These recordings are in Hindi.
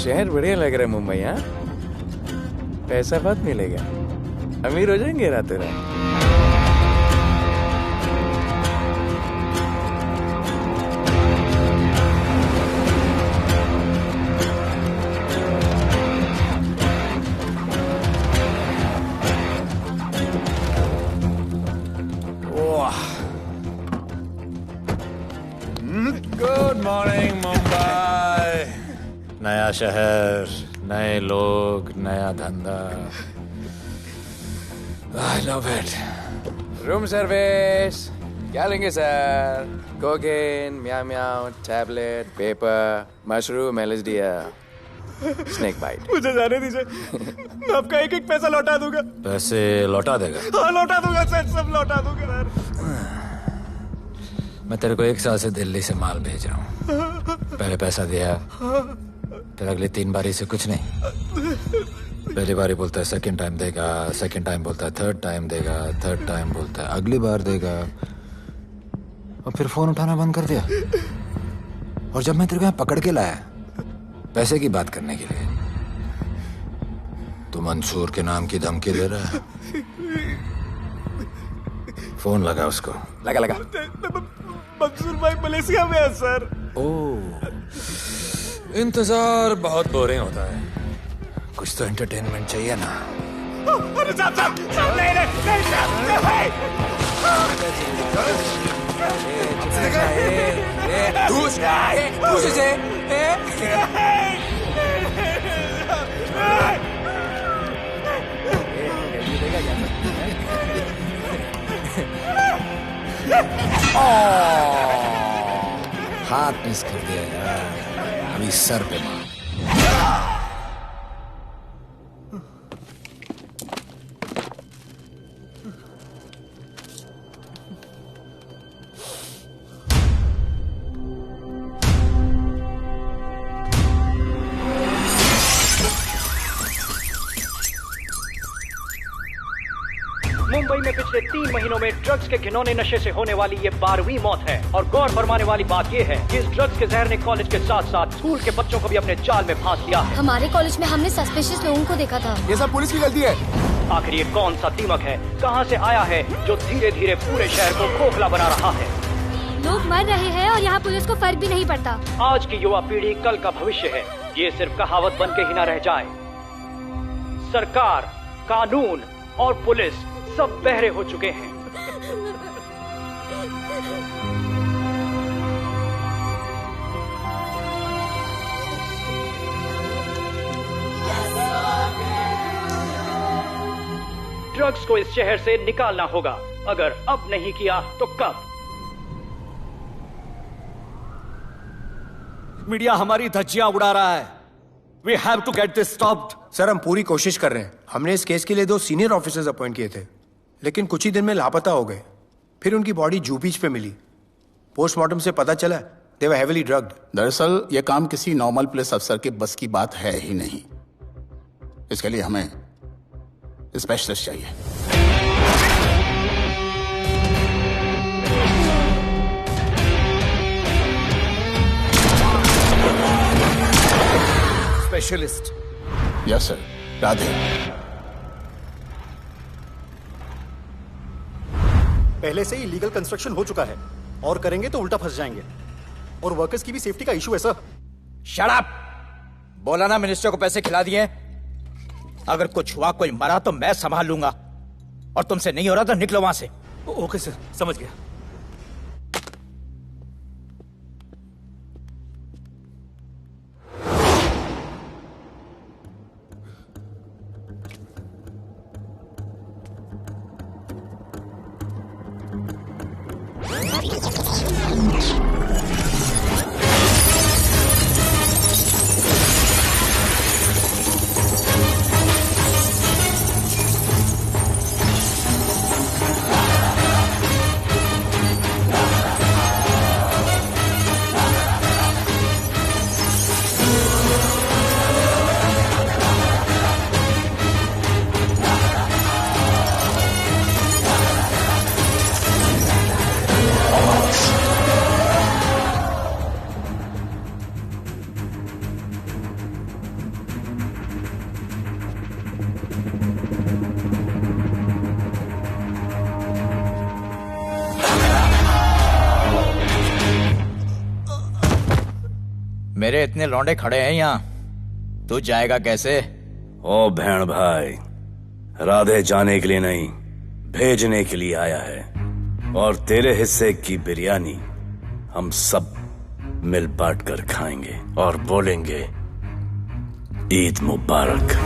शहर बढ़िया लग रहा है मुंबई। हाँ, पैसा बहुत मिलेगा, अमीर हो जाएंगे रातों रात। Good morning Mumbai. नया शहर, नए लोग, नया धंधा। I love it. Room service क्या लेंगे सर? कोकेन, म्याऊ म्याऊ, tablet, paper, mushroom, LSD, snake bite. मुझे जाने दीजिए, मैं आपका एक एक पैसा लौटा दूंगा। पैसे लौटा देगा? हाँ लौटा दूंगा सर, सब लौटा दूंगा सर। मैं तेरे को 1 साल से दिल्ली से माल भेज रहा हूँ। पहले पैसा दिया, फिर अगली 3 बारी से कुछ नहीं। पहली बारी बोलता है सेकंड टाइम देगा, सेकंड टाइम बोलता है थर्ड टाइम देगा, थर्ड टाइम बोलता है अगली बार देगा, और फिर फोन उठाना बंद कर दिया। और जब मैं तेरे को यहाँ पकड़ के लाया पैसे की बात करने के लिए, तो मंसूर के नाम की धमकी दे रहा है। फोन लगा उसको। लगा लगा। मंसूर भाई मलेशिया में है सर। ओह, इंतजार बहुत बोरिंग होता है, कुछ तो एंटरटेनमेंट चाहिए ना। अरे साहब साहब साहब नहीं नहीं हाथ मिस कर दिया यार, अभी सर पे मार। मुंबई में पिछले 3 महीनों में ड्रग्स के घिनौने नशे से होने वाली ये 12वीं मौत है। और गौर फरमाने वाली बात ये है कि इस ड्रग्स के जहर ने कॉलेज के साथ साथ स्कूल के बच्चों को भी अपने जाल में फांस लिया है। हमारे कॉलेज में हमने सस्पिशियस लोगों को देखा था। ये सब पुलिस की गलती है। आखिर ये कौन सा दीमक है, कहां से आया है, जो धीरे धीरे पूरे शहर को खोखला बना रहा है? लोग मर रहे हैं और यहाँ पुलिस को फर्क भी नहीं पड़ता। आज की युवा पीढ़ी कल का भविष्य है, ये सिर्फ कहावत बन के ही ना रह जाए। सरकार, कानून और पुलिस सब बहरे हो चुके हैं। ड्रग्स को इस शहर से निकालना होगा, अगर अब नहीं किया तो कब? मीडिया हमारी धज्जियां उड़ा रहा है। We have to get this stopped. Sir हम पूरी कोशिश कर रहे हैं। हमने इस केस के लिए 2 सीनियर ऑफिसर्स अपॉइंट किए थे, लेकिन कुछ ही दिन में लापता हो गए। फिर उनकी बॉडी जू बीच पे मिली। पोस्टमार्टम से पता चला दे वर हेवीली ड्रग्ड। दरअसल यह काम किसी नॉर्मल पुलिस अफसर के बस की बात है ही नहीं। इसके लिए हमें स्पेशलिस्ट चाहिए। स्पेशलिस्ट? Yes sir. राधे। पहले से ही लीगल कंस्ट्रक्शन हो चुका है, और करेंगे तो उल्टा फंस जाएंगे। और वर्कर्स की भी सेफ्टी का इशू है सर। Shut up! बोला ना मिनिस्टर को पैसे खिला दिए। अगर कुछ हुआ, कोई मरा तो मैं संभाल लूंगा, और तुमसे नहीं हो रहा तो निकलो वहां से। ओके सर, समझ गया। मेरे इतने लौंडे खड़े हैं यहाँ, तू जाएगा कैसे? ओ बहन भाई, राधे जाने के लिए नहीं, भेजने के लिए आया है। और तेरे हिस्से की बिरयानी हम सब मिल बांट कर खाएंगे और बोलेंगे ईद मुबारक।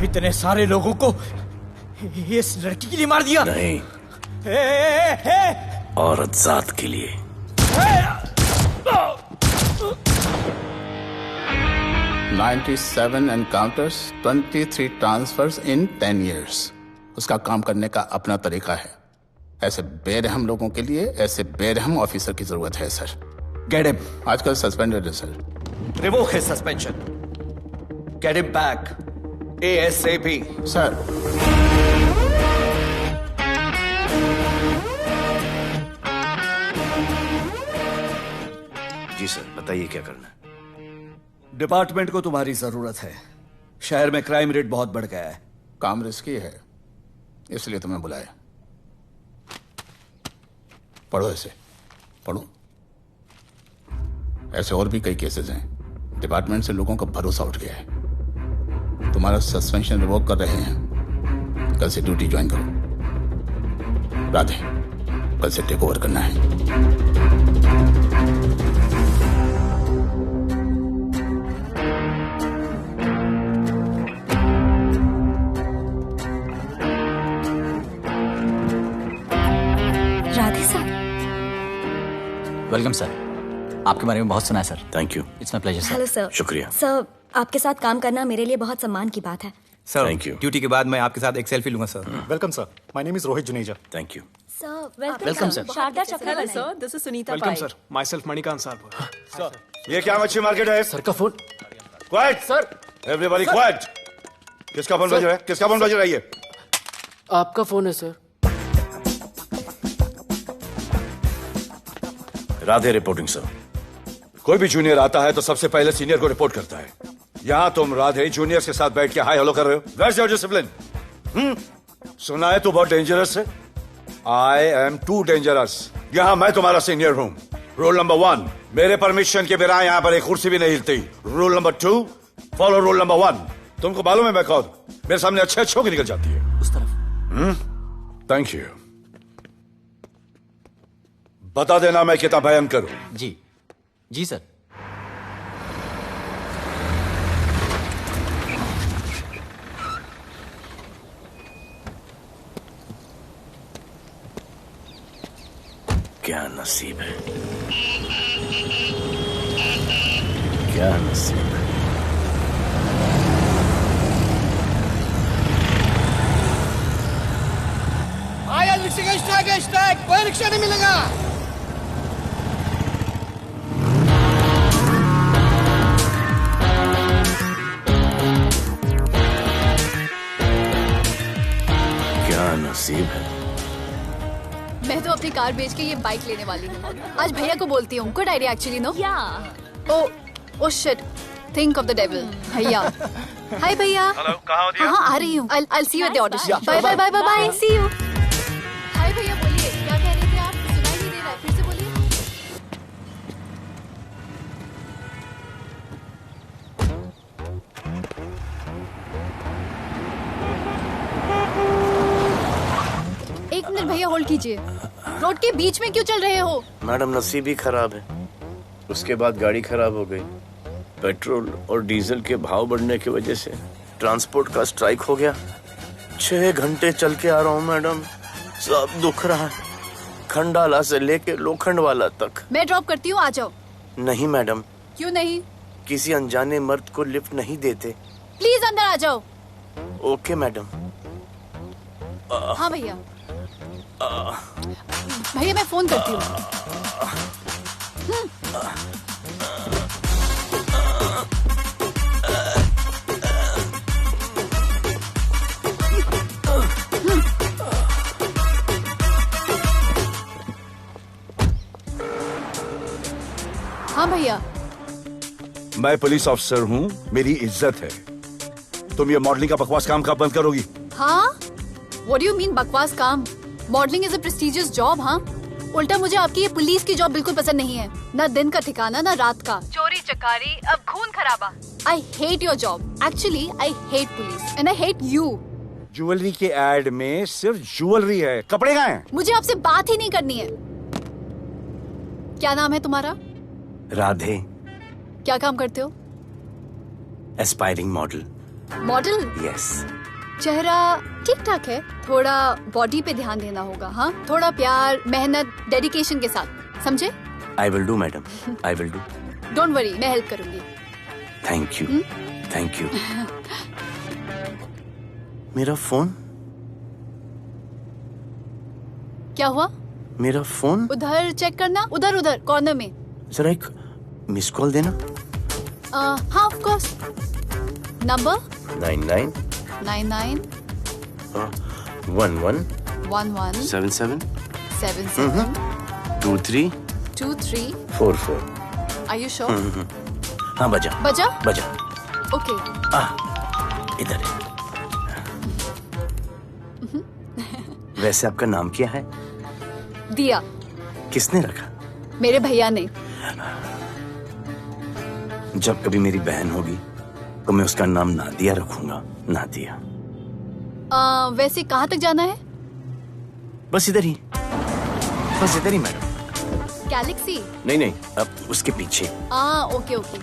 इतने सारे लोगों को इस लड़की के लिए मार दिया? नहीं, औरत जात के लिए। $97 encounters, 23 transfers in 10 years. उसका काम करने का अपना तरीका है। ऐसे बेरहम लोगों के लिए ऐसे बेरहम ऑफिसर की जरूरत है सर। Get him. आजकल सस्पेंडेड है sir. Revoke his suspension. Get him back. ASAP. Sir, जी सर, बताइए क्या करना है। डिपार्टमेंट को तुम्हारी जरूरत है। शहर में क्राइम रेट बहुत बढ़ गया है। काम रिस्की है, इसलिए तुम्हें बुलाया। पढ़ो ऐसे, पढ़ो। ऐसे और भी कई केसेस हैं। डिपार्टमेंट से लोगों का भरोसा उठ गया है। तुम्हारा सस्पेंशन रिवोक कर रहे हैं। कल से ड्यूटी ज्वाइन करो। राधे, कल से टेक ओवर करना है। राधे सर। Welcome sir. आपके बारे में बहुत सुना है sir. Thank you. It's my pleasure sir. Hello sir. शुक्रिया। सर, आपके साथ काम करना मेरे लिए बहुत सम्मान की बात है। Sir, Thank you. ड्यूटी के बाद मैं आपके साथ एक सेल्फी लूंगा sir. Welcome sir, my name is Rohit Juneja. Thank you. Sir, welcome sir. Sharda Chakraborty sir, this is Sunita welcome sir, my self Manikant साहब। ये क्या मच्छी मार्केट है? सर का phone. Quiet sir, everybody quiet. किसका फोन बज रहा है? किसका फोन बज रहा है? ये आपका फोन है सर। Radhe reporting sir. कोई भी जूनियर आता है तो सबसे पहले सीनियर को रिपोर्ट करता है। यहां तुम राधे जूनियर्स के साथ बैठ के हाय हेलो कर रहे हो। Where's your discipline? सुना है तू बहुत डेंजरस है। I am too dangerous. यहां मैं तुम्हारा सीनियर हूं। रूल नंबर 1, मेरे परमिशन के बिना यहां पर एक कुर्सी भी नहीं हिलती। Rule number 2, follow rule number 1। तुमको मालूम है मैं कौन? मेरे सामने अच्छे अच्छे होकर निकल जाती है। उस तरफ। Thank you. बता देना मैं कितना भयंकर हूं। जी जी सर। क्या नसीब है, क्या नसीब है। आया रिक्शा का स्ट्राइक, कोई रिक्शा नहीं मिलेगा। क्या नसीब है, अपनी कार बेच के ये बाइक लेने वाली हूँ। आज भैया को बोलती हूँ। Good idea actually, no? Oh shit, think of the devil. भैया, हाय भैया। हेलो, कहाँ हो दिया? हाँ, आ रही हूँ। I'll see you at the audition. Bye bye bye bye bye. See you. हाय भैया, बोलिए क्या कह रहे थे आप? सुनाई नहीं दे रहा है, फिर से बोलिए। एक मिनट भैया, होल्ड कीजिए। रोड के बीच में क्यों चल रहे हो? मैडम, नसीब ही खराब है। उसके बाद गाड़ी खराब हो गई। पेट्रोल और डीजल के भाव बढ़ने की वजह से ट्रांसपोर्ट का स्ट्राइक हो गया। 6 घंटे चल के आ रहा हूँ मैडम, सब दुख रहा है, खंडाला से लेके लोखंडवाला तक। मैं ड्रॉप करती हूँ, आ जाओ। नहीं मैडम। क्यों नहीं? किसी अनजाने मर्द को लिफ्ट नहीं देते। प्लीज अंदर आ जाओ। Okay madam. हाँ भैया। भैया मैं फोन करती हूँ। हाँ भैया। मैं पुलिस ऑफिसर हूँ, मेरी इज्जत है। तुम ये मॉडलिंग का बकवास काम कब बंद करोगी? हाँ? What do you mean बकवास काम? Modelling is a prestigious job. हाँ, उल्टा मुझे आपकी ये पुलिस की जॉब बिल्कुल पसंद नहीं है। ना दिन का ठिकाना, ना रात का। चोरी चकारी, अब खून खराबा। I hate your job. Actually, I hate police and I hate you. Jewellery के एड में सिर्फ ज्वेलरी है, कपड़े कहाँ हैं? मुझे आपसे बात ही नहीं करनी है। क्या नाम है तुम्हारा? राधे। क्या काम करते हो? Aspiring model. मॉडल? यस। चेहरा ठीक ठाक है, थोड़ा बॉडी पे ध्यान देना होगा। हाँ, थोड़ा प्यार, मेहनत, डेडिकेशन के साथ, समझे? I will do madam, I will do. Don't worry, मैं हेल्प करूंगी। Thank you, thank you. मेरा फोन? क्या हुआ? मेरा फोन? उधर चेक करना, उधर उधर कॉर्नर में। जरा एक मिस कॉल देना। हाँ of course. Number 99 99 11 11 77 77 23 23 44। Are you sure? हाँ बजा बजा? बजा। ओके। इधर है। वैसे आपका नाम क्या है? दिया। किसने रखा? मेरे भैया ने। जब कभी मेरी बहन होगी तो मैं उसका नाम नादिया रखूंगा। नादिया। वैसे कहाँ तक जाना है? बस इधर ही, बस इधर ही मैडम। गैलेक्सी? नहीं नहीं, अब उसके पीछे। Okay okay.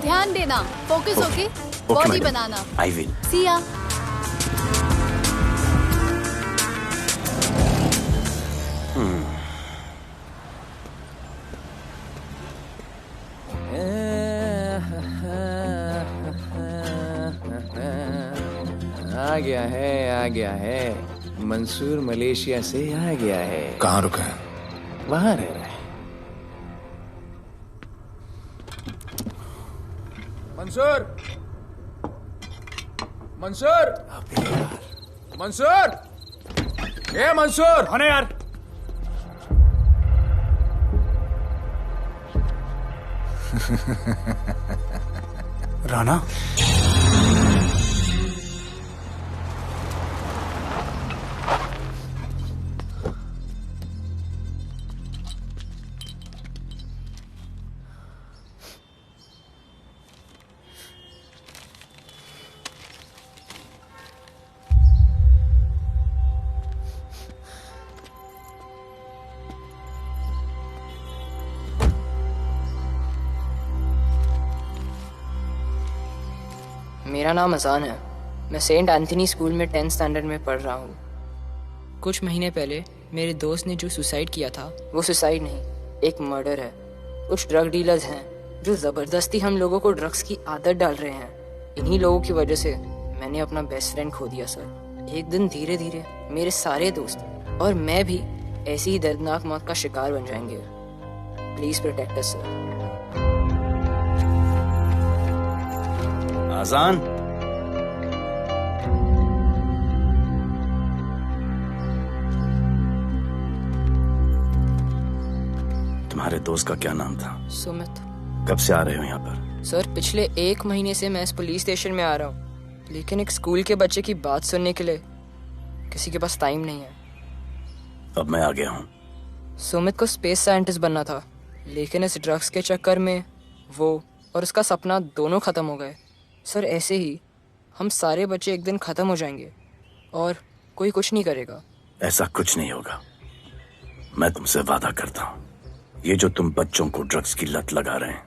ध्यान देना, फोकस ओके। बॉडी बनाना। I will. See ya. आ गया है। मंसूर मलेशिया से आ गया है। कहाँ रुका है? वहां रह रहा है। मंसूर, मंसूर, मंसूर, ये मंसूर। कौन है यार? राणा। मेरा नाम अजान है। मैं सेंट एंथनी स्कूल में 10th स्टैंडर्ड में पढ़ रहा हूँ। कुछ महीने पहले मेरे दोस्त ने जो सुसाइड किया था, वो सुसाइड नहीं, एक मर्डर है। कुछ ड्रग डीलर्स हैं जो ज़बरदस्ती हम लोगों को ड्रग्स की आदत डाल रहे हैं। इन्हीं लोगों की वजह से मैंने अपना बेस्ट फ्रेंड खो दिया सर। एक दिन धीरे धीरे मेरे सारे दोस्त और मैं भी ऐसी ही दर्दनाक मौत का शिकार बन जाएंगे। Please protect us sir. आजान। तुम्हारे दोस्त का क्या नाम था? सुमित। कब से आ रहे हो यहाँ पर? सर पिछले 1 महीने से मैं इस पुलिस स्टेशन में आ रहा हूँ, लेकिन एक स्कूल के बच्चे की बात सुनने के लिए किसी के पास टाइम नहीं है। अब मैं आ गया हूँ। सुमित को स्पेस साइंटिस्ट बनना था, लेकिन इस ड्रग्स के चक्कर में वो और उसका सपना दोनों खत्म हो गए। सर ऐसे ही हम सारे बच्चे एक दिन खत्म हो जाएंगे और कोई कुछ नहीं करेगा। ऐसा कुछ नहीं होगा, मैं तुमसे वादा करता हूँ। ये जो तुम बच्चों को ड्रग्स की लत लगा रहे हैं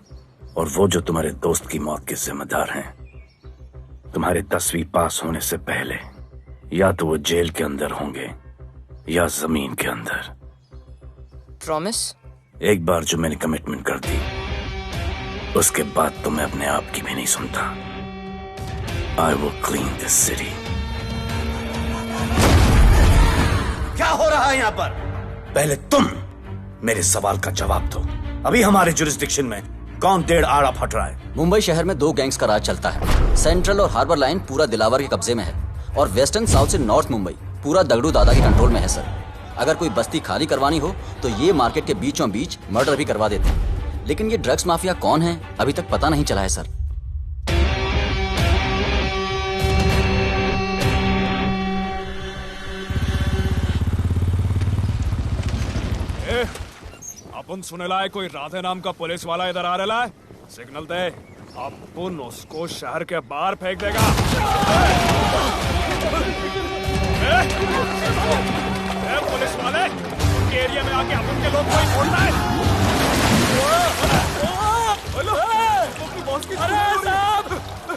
और वो जो तुम्हारे दोस्त की मौत के जिम्मेदार हैं, तुम्हारे 10वीं पास होने से पहले या तो वो जेल के अंदर होंगे या जमीन के अंदर। प्रॉमिस? एक बार जो मैंने कमिटमेंट कर दी, उसके बाद तो मैं अपने आप की भी नहीं सुनता। I will clean this city. क्या हो रहा है यहाँ पर? पहले तुम मेरे सवाल का जवाब दो। अभी हमारे जुरिस्डिक्शन में कौन डेढ़ आड़ा फट रहा है? मुंबई शहर में 2 गैंग्स का राज चलता है। सेंट्रल और हार्बर लाइन पूरा दिलावर के कब्जे में है और वेस्टर्न साउथ से नॉर्थ मुंबई पूरा दगड़ू दादा के कंट्रोल में है सर। अगर कोई बस्ती खाली करवानी हो तो ये मार्केट के बीचों बीच मर्डर भी करवा देते हैं। लेकिन ये ड्रग्स माफिया कौन है अभी तक पता नहीं चला है सर। अपन सुनेला है कोई राधे नाम का पुलिस वाला इधर आ रहा है। सिग्नल दे, अपन उसको शहर के बाहर फेंक देगा। पुलिस वाले एरिया में आके अपन के लोग कोई बोलता है। अरे साहब,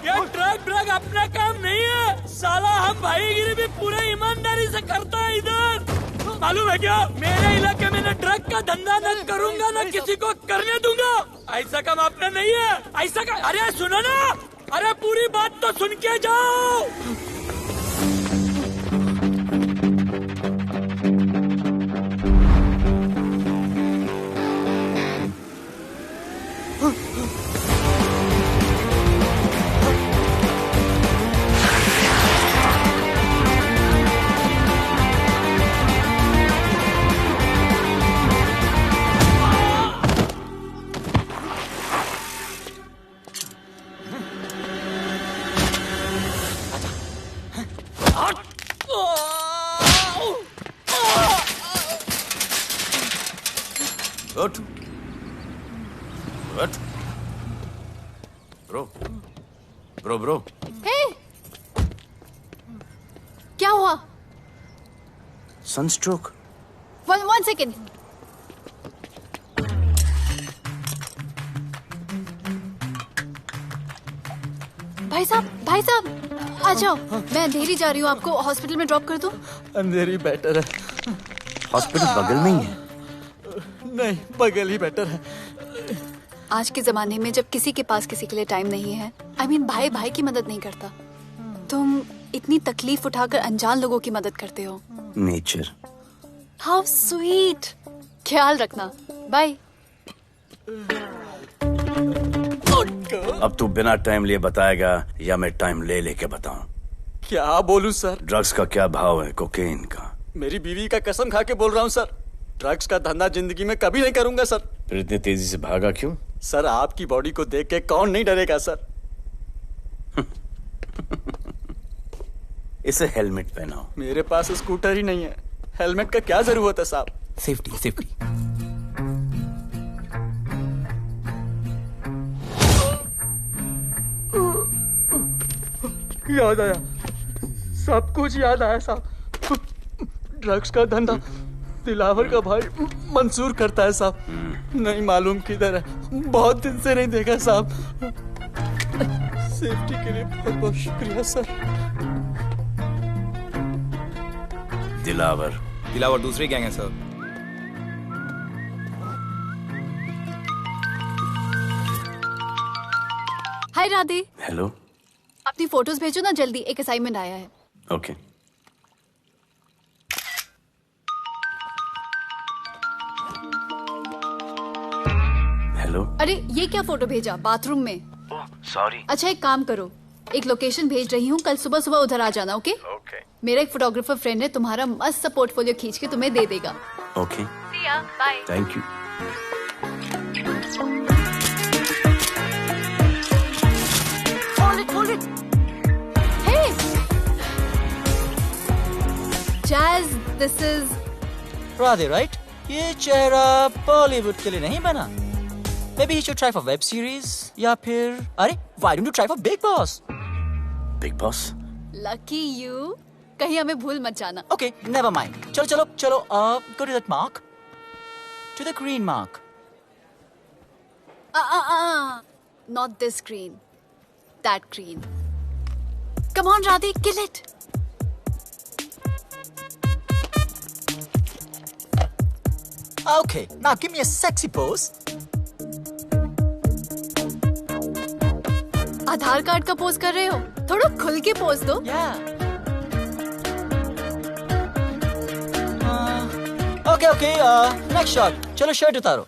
ये ड्रग अपना काम नहीं है साला। हम भाईगिरी भी पूरे ईमानदारी से करता है इधर। मालूम है क्या, मेरे इलाके में न ड्रग का धंधा न करूंगा न किसी को करने दूंगा। ऐसा काम अपना नहीं है। ऐसा का अरे सुनो ना, अरे पूरी बात तो सुन के जाओ। Good. Good. Bro. Hey! क्या हुआ? Sunstroke. One second. भाई साहब, आ जाओ। मैं अंधेरी जा रही हूँ, आपको हॉस्पिटल में ड्रॉप कर दूँ? अंधेरी बेटर है। हॉस्पिटल बगल में ही है। नहीं, बगल ही बेटर है। आज के जमाने में जब किसी के पास किसी के लिए टाइम नहीं है, भाई की मदद नहीं करता, तुम इतनी तकलीफ उठाकर अनजान लोगों की मदद करते हो। नेचर। How sweet. ख्याल रखना। बाय। अब तू बिना टाइम लिए बताएगा या मैं टाइम ले लेके बताऊं? क्या बोलूं सर? ड्रग्स का क्या भाव है कोकेन का? मेरी बीवी का कसम खा के बोल रहा हूँ सर, ड्रग्स का धंधा जिंदगी में कभी नहीं करूंगा सर। फिर इतनी तेजी से भागा क्यों? सर आपकी बॉडी को देख के कौन नहीं डरेगा सर। इसे हेलमेट पहनाओ। मेरे पास स्कूटर ही नहीं है, हेलमेट का क्या जरूरत है साहब? सेफ्टी। याद आया, सब कुछ याद आया साहब। ड्रग्स का धंधा दिलावर का भाई मंसूर करता है साहब। नहीं मालूम किधर है, बहुत दिन से नहीं देखा साहब। सेफ्टी के लिए बहुत बहुत शुक्रिया सर। दिलावर दूसरी गैंग है सर। हाय राधे। हेलो। अपनी फोटोज भेजो ना जल्दी, एक असाइनमेंट आया है। ओके। हेलो। अरे ये क्या फोटो भेजा बाथरूम में? सॉरी। अच्छा एक काम करो, एक लोकेशन भेज रही हूँ, कल सुबह सुबह उधर आ जाना। ओके? मेरा एक फोटोग्राफर फ्रेंड है, तुम्हारा मस्त सा पोर्टफोलियो खींच के तुम्हें दे देगा। Okay. Bye. Thank you. This is Radhe, right? ये चेहरा बॉलीवुड के लिए नहीं बना। Maybe you should try for web series या फिर अरे why don't you try for Big Boss? Big Boss? Lucky you, कहीं हमें भूल मत जाना। Okay, never mind. चलो चलो चलो, go to that mark, to the green mark. Not this green, that green. Come on, Radhe, kill it. Okay, now give me a sexy pose. Aadhaar card का पोज कर रहे हो? थोड़ा खुल के पोज दो। Okay, next shot. चलो शर्ट उतारो।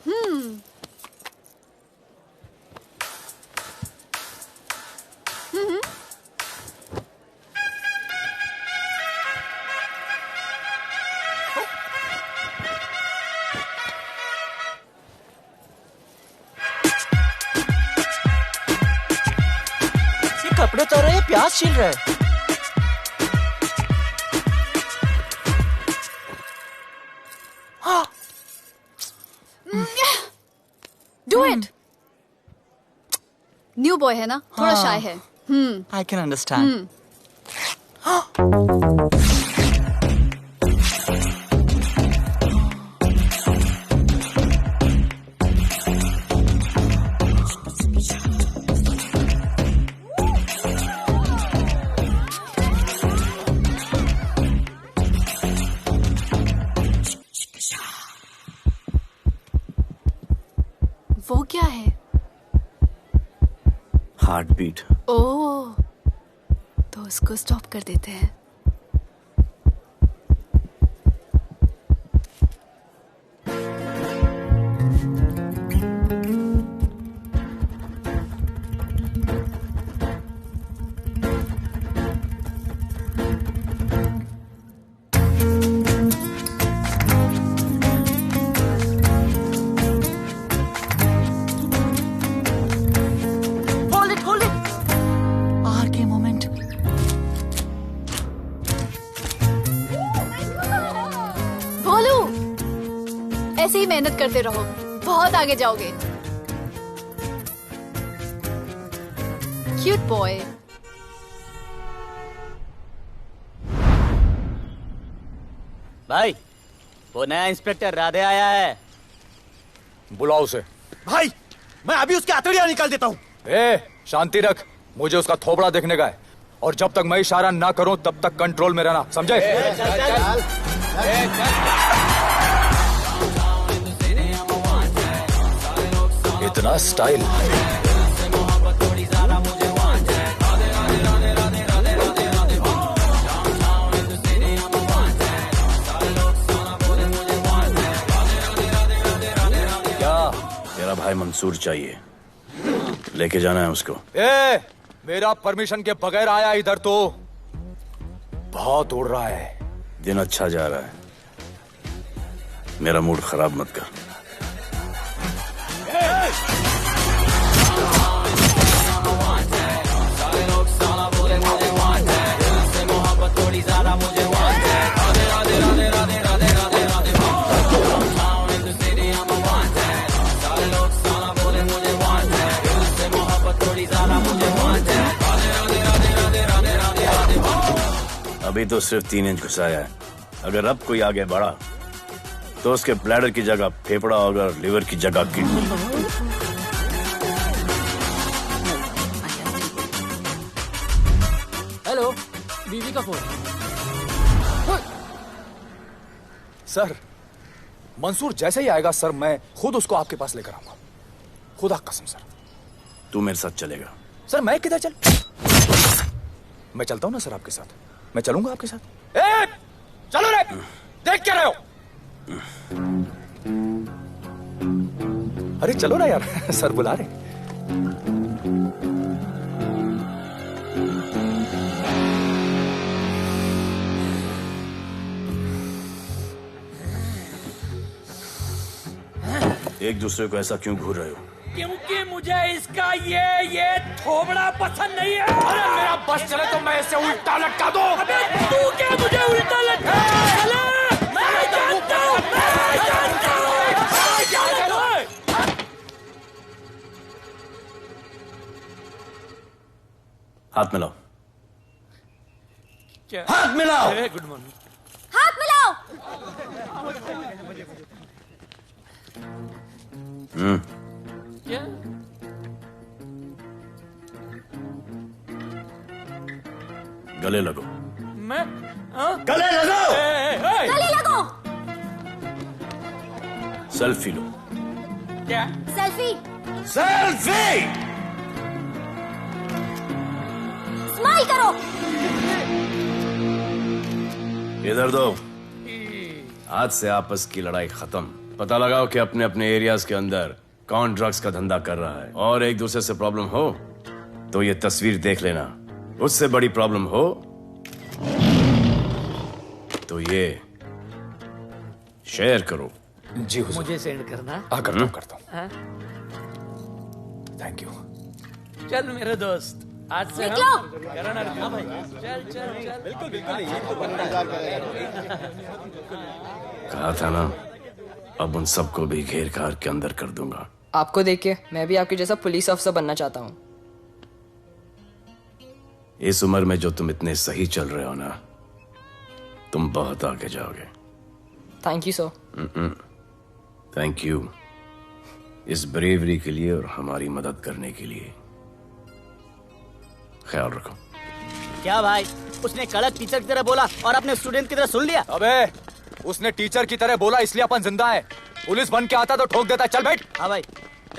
कपड़े उतार रहे, प्याज छील रहे। Do it. न्यू बॉय है ना, थोड़ा शाय है। I can understand. वो क्या है? Heart beat. ओह, तो उसको स्टॉप कर देते हैं। ऐसे ही मेहनत करते रहो, बहुत आगे जाओगे। Cute boy. भाई, वो नया इंस्पेक्टर राधे आया है। बुलाओ उसे। भाई, मैं अभी उसकी हथेलियां निकाल देता हूँ। शांति रख, मुझे उसका थोबड़ा देखने का है, और जब तक मैं इशारा ना करूं तब तक कंट्रोल में रहना, समझे? इतना स्टाइल। क्या? मेरा भाई मंसूर चाहिए, लेके जाना है उसको। मेरा परमिशन के बगैर आया इधर तो बहुत उड़ रहा है। दिन अच्छा जा रहा है, मेरा मूड खराब मत कर। अभी तो सिर्फ 3 इंच घुसाया है, अगर अब कोई आगे बढ़ा तो उसके ब्लैडर की जगह फेफड़ा होगा, लिवर की जगह किडनी। हेलो, बीवी का फोन। सर, मंसूर जैसे ही आएगा सर, मैं खुद उसको आपके पास लेकर आऊंगा, खुदा कसम सर। तू मेरे साथ चलेगा? सर मैं किधर चल? मैं चलता हूं ना सर आपके साथ, मैं चलूंगा आपके साथ। चलो रे, देख क्या रहे हो? अरे चलो ना यार, सर बुला रहे। एक दूसरे को ऐसा क्यों घूर रहे हो? क्योंकि मुझे इसका ये थोबड़ा पसंद नहीं है। अरे मेरा बस चले तो मैं इसे उल्टा लटका दूं। अबे तू क्या मुझे उल्टा लटका? हाथ मिलाओ। क्या? हाथ मिलाओ। Good morning. हाथ मिलाओ। क्या? गले लगो। मैं हाँ? गले लगो। गले लगो। सेल्फी लो। क्या? सेल्फी। सेल्फी। स्माइल करो। इधर दो। आज से आपस की लड़ाई खत्म। पता लगाओ कि अपने अपने एरियाज के अंदर कौन ड्रग्स का धंधा कर रहा है, और एक दूसरे से प्रॉब्लम हो तो ये तस्वीर देख लेना। उससे बड़ी प्रॉब्लम हो तो ये शेयर करो। जी हुजूर। मुझे सेंड करना। करता हूँ। हाँ? Thank you. चल मेरे दोस्त, आज से निकलो। हम करण अर्जुन भाई। चल चल चल। बिल्कुल बिल्कुल। कहा था ना, अब उन सबको भी घेर घार के अंदर कर दूंगा। आपको देख के मैं भी आपके जैसा पुलिस ऑफिसर बनना चाहता हूँ। इस उम्र में जो तुम इतने सही चल रहे हो ना, तुम बहुत आगे जाओगे। Thank you sir. Thank you इस ब्रेवरी के लिए और हमारी मदद करने के लिए। ख्याल रखो। क्या भाई, उसने कड़क टीचर की तरह बोला और अपने स्टूडेंट की तरह सुन लिया? अबे उसने टीचर की तरह बोला इसलिए अपन जिंदा है। पुलिस बन के आता तो ठोक देता। चल बैठ। हाँ भाई।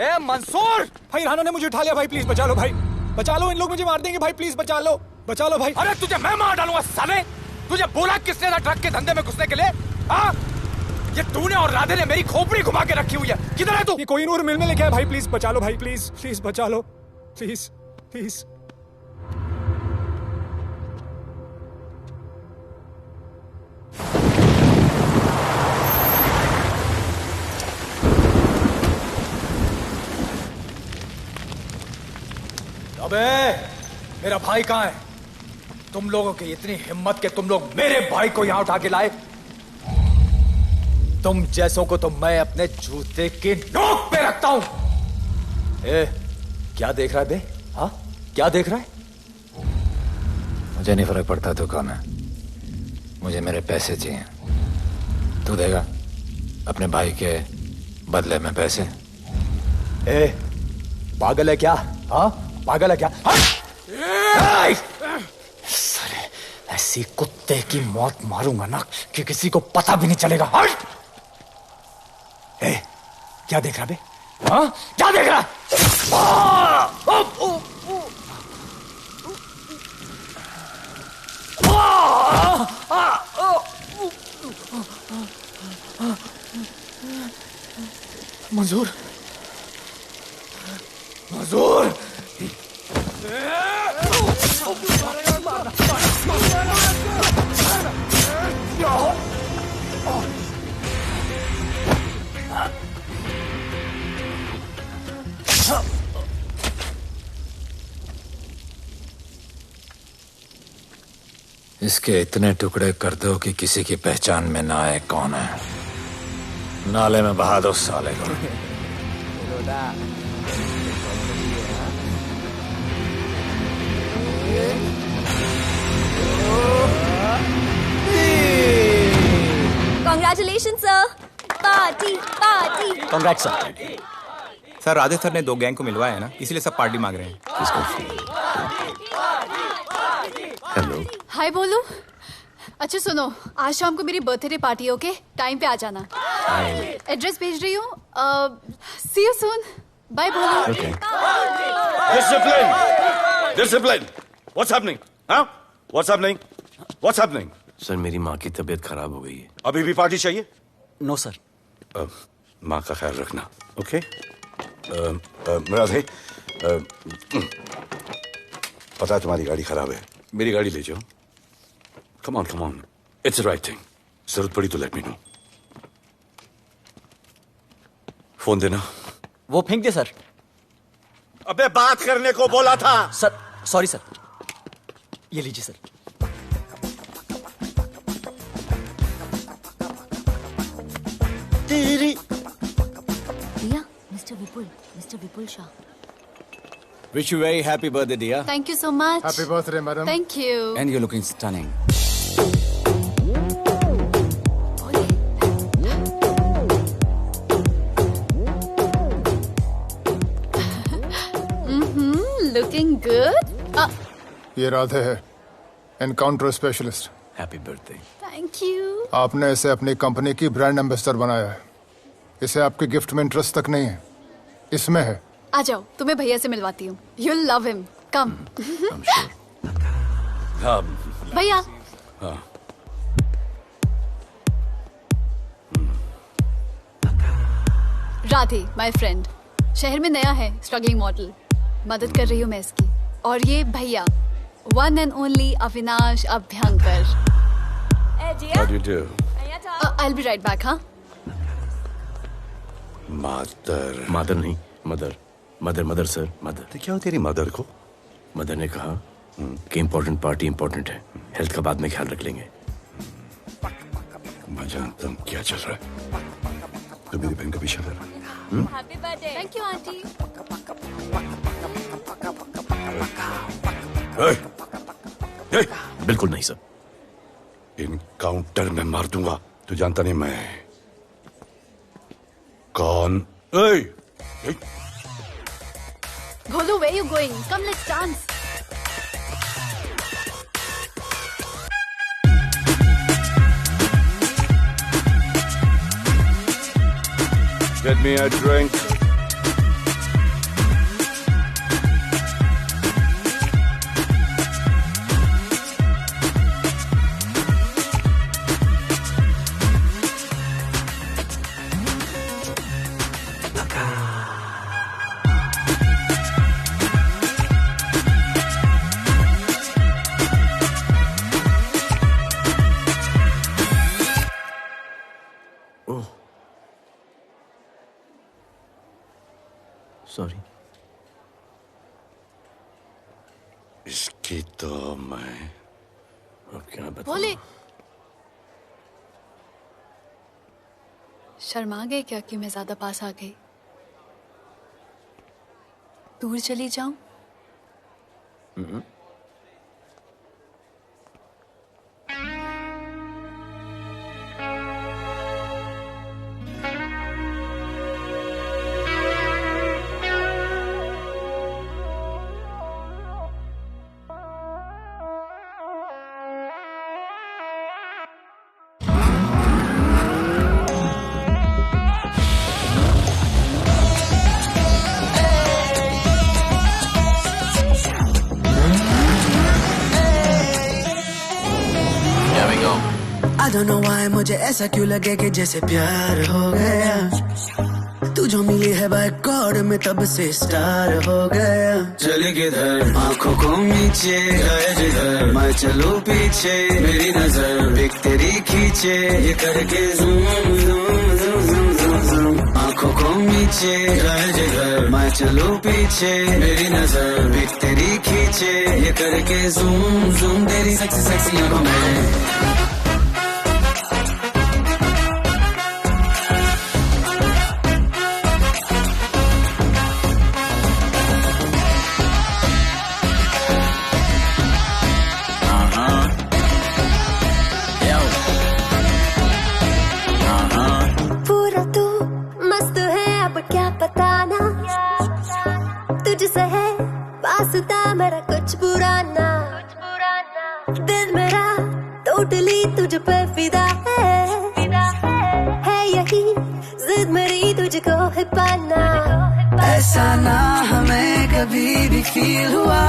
ए मंसूर भाई, राना ने मुझे उठा लिया भाई, प्लीज बचा लो भाई, बचा लो, इन लोग मुझे मार देंगे भाई, प्लीज बचा लो भाई। अरे तुझे मैं मार डालूंगा साले। तुझे बोला किसने था ट्रक के धंधे में घुसने के लिए? हाँ, ये तूने और राधे ने मेरी खोपड़ी घुमा के रखी हुई है। किधर है तू? ये कोई नूर मिल में लेके आया भाई, प्लीज बचा लो भाई, प्लीज प्लीज बचा लो, प्लीज प्लीज। अबे मेरा भाई कहाँ है? तुम लोगों की इतनी हिम्मत कि तुम लोग मेरे भाई को यहाँ उठा के लाए। तुम जैसों को तो मैं अपने जूते की नोक पे रखता हूं। ए, क्या देख रहा है बे? हाँ, क्या देख रहा है? मुझे नहीं फर्क पड़ता तू कौन है, मुझे मेरे पैसे चाहिए। तू देगा अपने भाई के बदले में पैसे? ए, पागल है क्या? हाँ, पागल है क्या? साले ऐसी कुत्ते की मौत मारूंगा ना कि किसी को पता भी नहीं चलेगा। ए, क्या देख रहा बे? हाँ, क्या देख रहा? मंजूर, मंजूर। इसके इतने टुकड़े कर दो कि किसी की पहचान में ना आए कौन है। नाले में बहा दो साले को। Congratulation sir, party party. Congrats sir. Sir Radhe sir ने 2 गैंग को मिलवाया है ना, इसीलिए सब पार्टी मांग रहे हैं। हेलो। हाय बोलू। अच्छा सुनो, आज शाम को मेरी बर्थडे पार्टी, ओके? टाइम पे आ जाना। एड्रेस भेज रही हूँ। सी यू सून। बाय बोलू। Okay. Discipline. What's happening? Huh? What's happening? What's happening? Sir मेरी माँ की तबीयत खराब हो गई है। अभी भी पार्टी चाहिए? No sir. माँ का ख्याल रखना, ओके? राधे, पता है तुम्हारी गाड़ी खराब है, मेरी गाड़ी ले जाओ। Come on, it's the right thing. जरूरत पड़ी तो लेट मी नो। फोन देना। वो फेंक दे सर। अबे बात करने को बोला था। सर सॉरी सर, ये लीजिए sir. Riya, mister Vipul Shah. Wish you very happy birthday, dear. Thank you so much. Happy birthday, madam. Thank you. And you're looking stunning. Looking good. ये राधे है, encounter specialist. Happy birthday. Thank you. आपने इसे अपनी कंपनी की ब्रांड एम्बेसडर बनाया है। इसे आपके गिफ्ट में इंटरेस्ट तक नहीं है, इसमें है। आ जाओ, तुम्हें भैया से मिलवाती हूँ। You'll love him. Come. भैया। Radhe, my friend. शहर में नया है, स्ट्रगलिंग मॉडल। मदद कर रही हूँ मैं इसकी। और ये भैया, one and only Avinash Abhyankar. How do you do? I'll be right back, हाँ? मदर नहीं, मदर सर, मदर। तो क्या हो तेरी मदर को? मदर ने कहा कि इम्पोर्टेंट पार्टी इम्पोर्टेंट है, हेल्थ का बाद में ख्याल रख लेंगे। मैं जानता हूँ क्या चल रहा है। तो मेरी बहन का पीछा कर रहा है। Happy birthday. Thank you, auntie. बिल्कुल नहीं सर। इनकाउंटर में मार दूंगा। तू जानता नहीं मैं कौन? Bholu, where you going? Come, let's dance. Get me a drink. Sorry. इसकी तो मैं अब क्या बताऊं? भोले, शर्मा गए क्या कि मैं ज्यादा पास आ गई? दूर चली जाऊं? I don't know why मुझे ऐसा क्यों लगे कि जैसे प्यार हो गया। तू जो मिली है बाय गॉड में तब से स्टार हो गया। चले किधर आंखों को नीचे गए जिधर, मैं चलूं पीछे मेरी नजर एक तेरी खींचे, ये करके zoom zoom zoom zoom zoom zoom. आंखों को नीचे गए जिधर, मैं चलूं पीछे मेरी नजर एक तेरी खींचे, ये करके ज़ूम ज़ूम तेरी सेक्सी सेक्सी आंखों में। मेरा कुछ बुरा ना, दिल मेरा टोटली तुझ पे फिदा है यही जिद मेरी तुझको है पाना। ऐसा ना हमें कभी भी फील हुआ,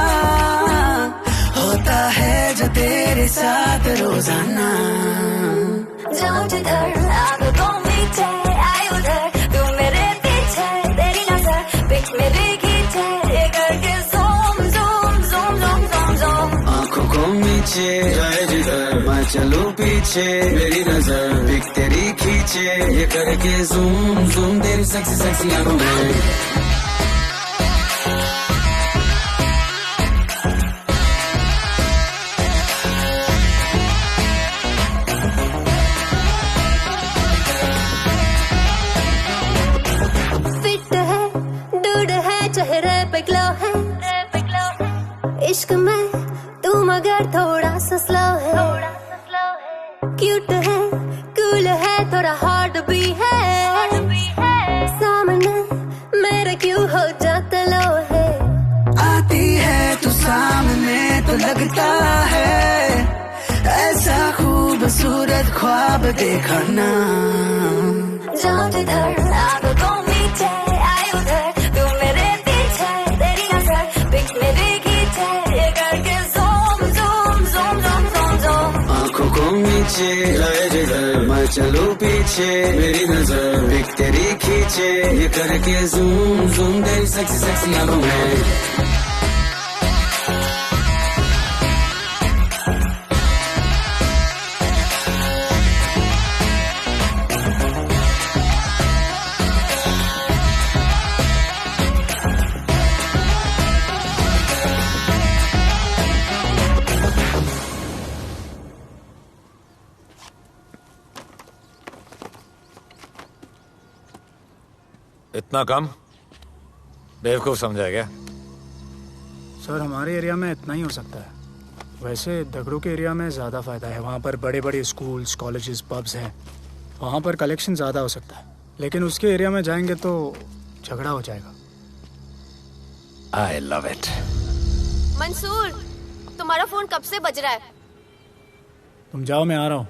होता है जो तेरे साथ रोजाना। जाऊं जिधर आंखों को मीठे आए उधर, तू मेरे पीछे तेरी नजर पिक मेरी खींचे, ये करके नीचे जाए जिधर, मैं चलूं पीछे मेरी नजर एक तेरी खींचे, ये करके ज़ूम ज़ूम तेरी सेक्सी सेक्सी आंखों में। फिट है, डूड है, चेहरे पे ग्लो है, इश्क में तू मगर थोड़ा सा स्लो है, क्यूट है, कूल है, थोड़ा हॉट भी है, सामने मेरे क्यों हो जाता लो है। आती है तू सामने तो लगता है ऐसा खूबसूरत ख्वाब देखा ना। जाऊं जिधर आंखों को नीचे आए उधर, तू मेरे पीछे तेरी नजर पिक मेरी खींचे, ये करके zoom zoom zoom zoom zoom zoom. आंखों को नीचे आए जिधर मैं चलूं पीछे, मेरी नजर पिक तेरी खींचे, ये करके ज़ूम ज़ूम तेरी सेक्सी सेक्सी आंखों में। इतना कम बेवकूफ समझा क्या? सर हमारे एरिया में इतना ही हो सकता है, वैसे दगड़ों के एरिया में ज़्यादा फ़ायदा है। वहाँ पर बड़े बड़े स्कूल्स, कॉलेजेस, पब्स हैं, वहाँ पर कलेक्शन ज़्यादा हो सकता है। लेकिन उसके एरिया में जाएंगे तो झगड़ा हो जाएगा। I love it. मंसूर, तुम्हारा फोन कब से बज रहा है? तुम जाओ, मैं आ रहा हूँ।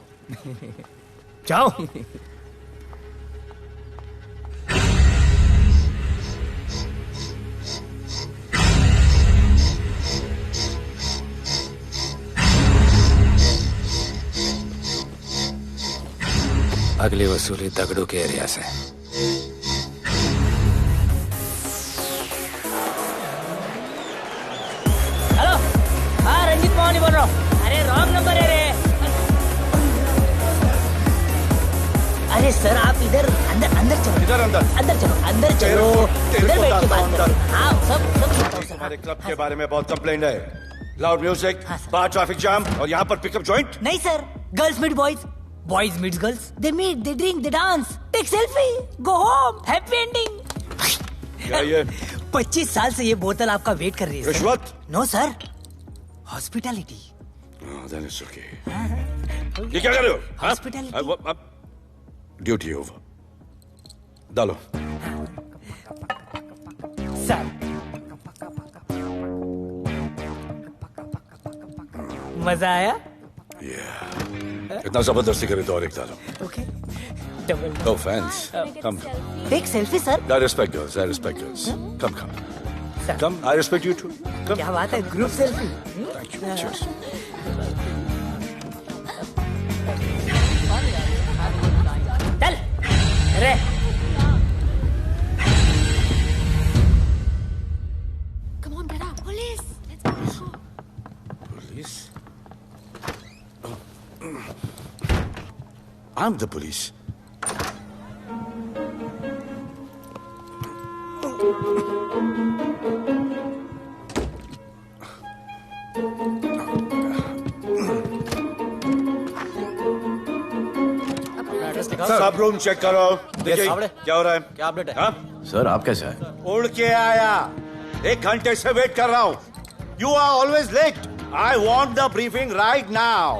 जाओ। अगली वसूली दगड़ू के एरिया से। हेलो, हाँ रंजीत मोहन बोल रहा हूँ। अरे रॉन्ग नंबर है रे। अरे सर आप इधर अंदर अंदर चलो। इधर अंदर चलो, अंदर चलो, इधर बैठ के बात करो। हाँ सब हमारे क्लब के बारे में बहुत कंप्लेंट है। लाउड म्यूजिक, बाहर ट्रैफिक जाम और यहाँ पर पिकअप जॉइंट। नहीं sir, girls meet boys, boys meet girls, they meet, they drink, they dance, take selfie, go home, happy ending. क्या ये 25 साल से ये बोतल आपका वेट कर रही है। रिश्वत? No sir, hospitality. ये क्या कर रहे हो? हॉस्पिटैलिटी। Duty over. डालो। सर मजा आया? इतना जबरदस्ती करे तो और एक डालो। Okay. No offense. Come. Take selfie, sir. I respect girls. I respect girls. Come. Come. I respect you too. Come. क्या बात है, group selfie. Thank you. Cheers. चल, रे। Come on, get up, police. Let's go. Police? I'm the police. सब रूम चेक करो। देखिए क्या हो रहा है। क्या अपडेट है? हाँ? सर आप कैसे आए? उड़ के आया, 1 घंटे से वेट कर रहा हूँ। You are always late. I want the briefing right now.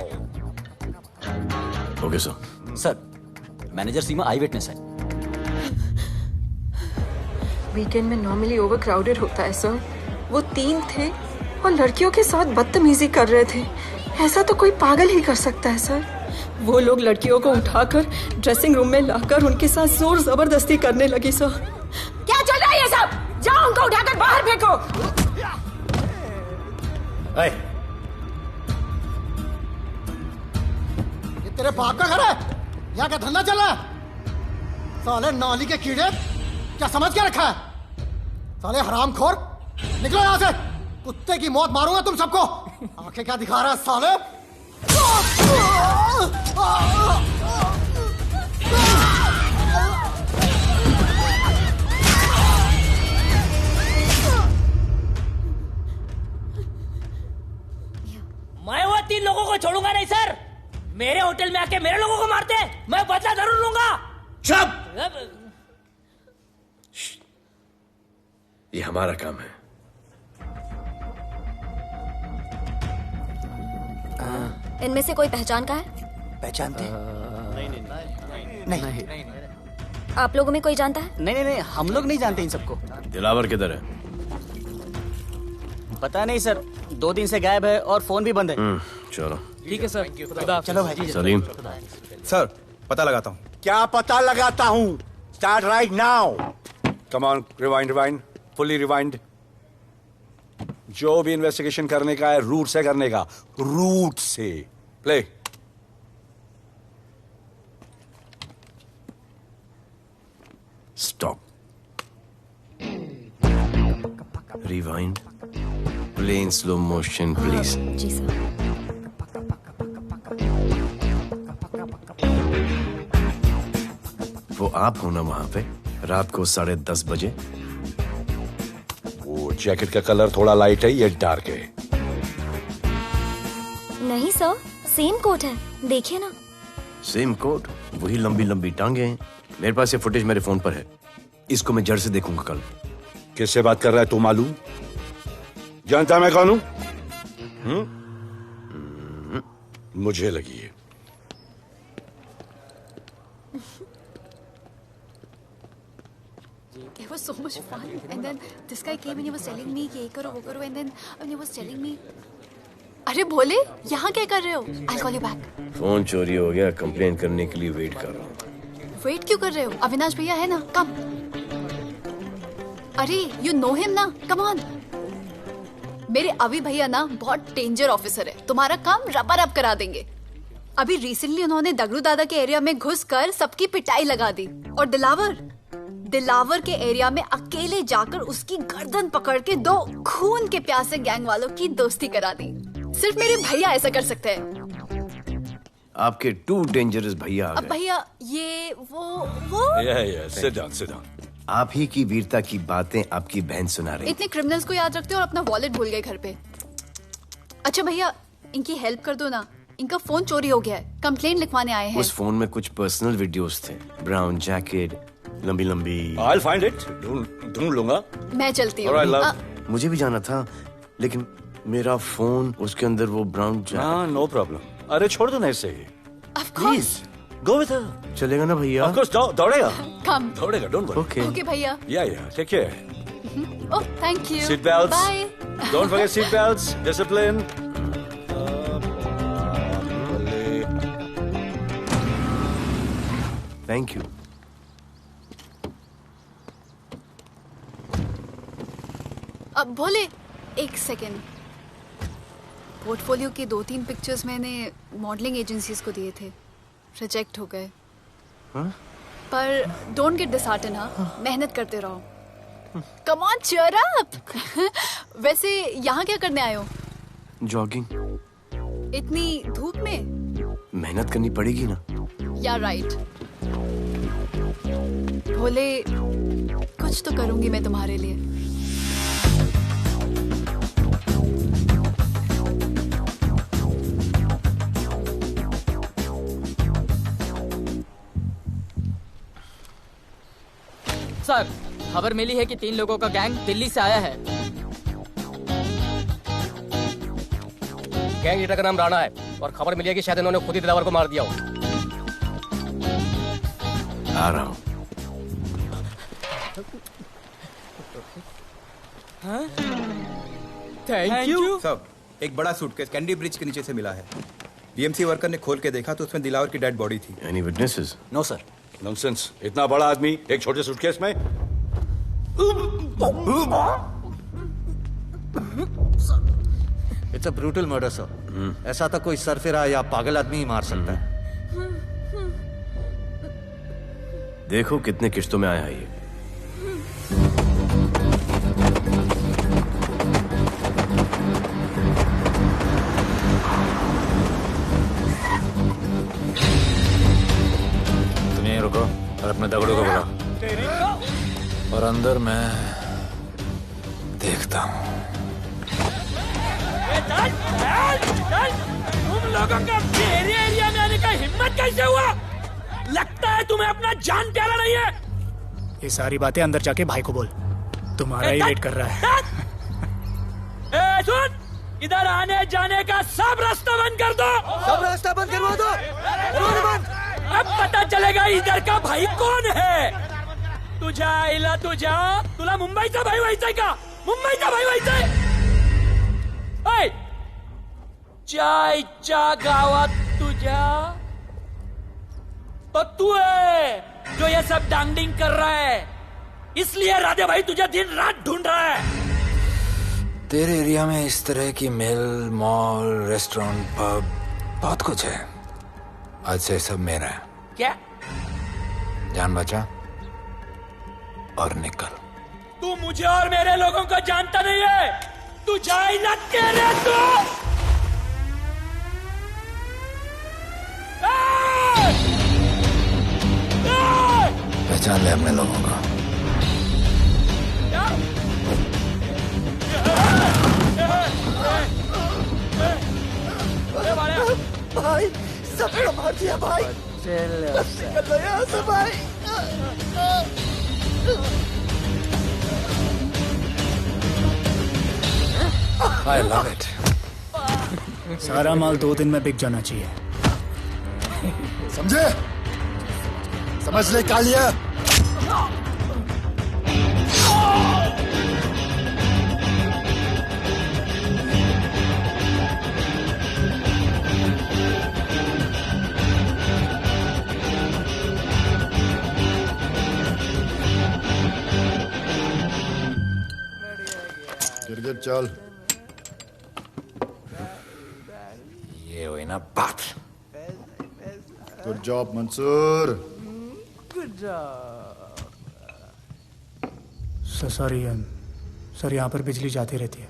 Okay sir. Sir, manager Seema eye witness है। वीकेंड में नॉर्मली ओवर क्राउडेड होता है सर। वो 3 थे और लड़कियों के साथ बदतमीजी कर रहे थे। ऐसा तो कोई पागल ही कर सकता है सर। वो लोग लड़कियों को उठाकर ड्रेसिंग रूम में लाकर उनके साथ जोर जबरदस्ती करने लगी सर। क्या चल रहा है ये सब? जाओ उनको उठाकर बाहर फेंको। ये तेरे बाप का घर है? यहाँ क्या धंधा चल रहा है? साले नौली के कीड़े, क्या समझ के रखा है? साले हरामखोर, निकलो यहाँ से। कुत्ते की मौत मारूंगा तुम सबको। आंखें क्या दिखा रहा है साले? मैं वो 3 लोगों को छोड़ूंगा नहीं सर। मेरे होटल में आके मेरे लोगों को मारते, मैं बदला जरूर लूंगा। चुप! ये हमारा काम है। इनमें से कोई पहचान का है? पहचानते हैं? नहीं। आप लोगों में कोई जानता है? नहीं, हम लोग नहीं जानते इन सबको। दिलावर किधर है? पता नहीं सर, 2 दिन से गायब है और फोन भी बंद है। चलो ठीक है सर, चलो भाई। सलीम। सर पता लगाता हूँ। क्या पता लगाता हूँ? Start right now. Come on, rewind, fully rewind. जो भी इन्वेस्टिगेशन करने का है रूट से करने का, रूट से। Play. Stop. Rewind. Play in slow motion please. जी सर। वो आप हो ना वहां पे रात को 10:30 बजे? वो जैकेट का कलर थोड़ा लाइट है, ये डार्क है। नहीं सर, सेम कोट है, देखिए ना। सेम कोट, वही लंबी लंबी टांगे हैं। मेरे पास ये फुटेज मेरे फोन पर है, इसको मैं जड़ से देखूंगा कल। किससे बात कर रहा है तू? मालूम? जानता मैं कौन हूं? मुझे लगी है। It was so much fun, and then this guy came and he was telling me कि ये करो वो करो, and then he was telling me, अरे भोले यहाँ क्या कर रहे हो? I'll call you back. Phone चोरी हो गया, कंप्लेन करने के लिए वेट कर रहा हूँ। वेट क्यों कर रहे हो? अविनाश भैया है ना, कम। अरे you know him ना, come on. मेरे अभी भैया ना बहुत डेंजर ऑफिसर है, तुम्हारा काम रबर अप करा देंगे। अभी रिसेंटली उन्होंने दगड़ू दादा के एरिया में घुसकर सबकी पिटाई लगा दी, और दिलावर के एरिया में अकेले जाकर उसकी गर्दन पकड़ के 2 खून के प्यासे गैंग वालों की दोस्ती करा दी। सिर्फ मेरे भैया ऐसा कर सकते हैं। आपके 2 डेंजरस भैया आ अब गए। भैया ये वो सिट डाउन। आप ही की वीरता की बातें आपकी बहन सुना रही। इतने क्रिमिनल्स को याद रखते हो और अपना वॉलेट भूल गए घर पे। अच्छा भैया, इनकी हेल्प कर दो ना, इनका फोन चोरी हो गया है, कंप्लेंट लिखवाने आए हैं। उस फोन में कुछ पर्सनल वीडियोस थे, ब्राउन जैकेट, लंबी लंबी। I'll find it. ढूंढ लूंगा। मैं चलती All right, हूँ। love. मुझे भी जाना था, लेकिन मेरा फोन, उसके अंदर वो ब्राउन जैकेट। हाँ, नो प्रॉब्लम। अरे छोड़ दो ना इसे। Please go with her. चलेगा ना भैया? Of course, दौड़ेगा। कम। दौड़ेगा, डोंट वरी। Okay. ओके भैया। Yeah, take care. Oh thank you. Seat belts. Bye. Don't forget seat belts. Discipline. Thank you. अब भोले एक सेकेंड, पोर्टफोलियो के 2-3 पिक्चर्स मैंने मॉडलिंग एजेंसीज को दिए थे, रिजेक्ट हो गए। पर डोंट गेट डिसहार्टन, हाँ, मेहनत करते रहो। Come on cheer up. वैसे यहाँ क्या करने आए हो? जॉगिंग। इतनी धूप में? मेहनत करनी पड़ेगी ना। या राइट। भोले कुछ तो करूंगी मैं तुम्हारे लिए। सर, खबर मिली है कि 3 लोगों का गैंग दिल्ली से आया है। गैंग लीडर का नाम राणा है और खबर मिली है कि शायद इन्होंने खुद ही दिलावर को मार दिया हो। आ रहा हूँ। Thank you. सब एक बड़ा सूटकेस कैंडी ब्रिज के नीचे से मिला है। बीएमसी वर्कर ने खोल के देखा तो उसमें दिलावर की डेड बॉडी थी। Any witnesses? No sir. Nonsense, इतना बड़ा आदमी एक छोटे सूटकेस में। It's a brutal murder sir. ऐसा तो कोई सरफिरा या पागल आदमी ही मार सकता है। देखो कितने किश्तों में आया है ये। तुम यहीं रुको और अपने दगड़ों को बुलाओ, और अंदर मैं देखता हूँ। तुम लोगों का मेरे एरिया में आने का हिम्मत कैसे हुआ? लगता है तुम्हें अपना जान प्यारा नहीं है। ये सारी बातें अंदर जाके भाई को बोल, तुम्हारा ही वेट कर रहा है। सुन, इधर आने जाने का सब रास्ता बंद कर दो। सब रास्ता बंद करवा दो। अब पता चलेगा इधर का भाई कौन है। तुझा इला तुझा तुला मुंबईचा भाई व्हायचाय का? मुंबईचा भाई व्हायचाय? चायच्या गावात तुझ्या तो तू है जो ये सब डांगडिंग कर रहा है, इसलिए राधे भाई तुझे दिन रात ढूंढ रहा है। तेरे एरिया में इस तरह की मिल, मॉल, रेस्टोरेंट, पब बहुत कुछ है। आज से सब मेरा है। क्या? जान बचा और निकल। तू मुझे और मेरे लोगों को जानता नहीं है। तू जाए ना तेरे तू। पहचान ले अपने लोगों को। भाई सबको मार दिया भाई। निकल यहाँ से भाई। I love it. सारा माल 2 दिन में बिक जाना चाहिए। समझे? समझ ले कालिया। गिरगिट चल। ये हुई ना बात। Good job Mansoor. Sorry sir, यहाँ पर बिजली जाती रहती है।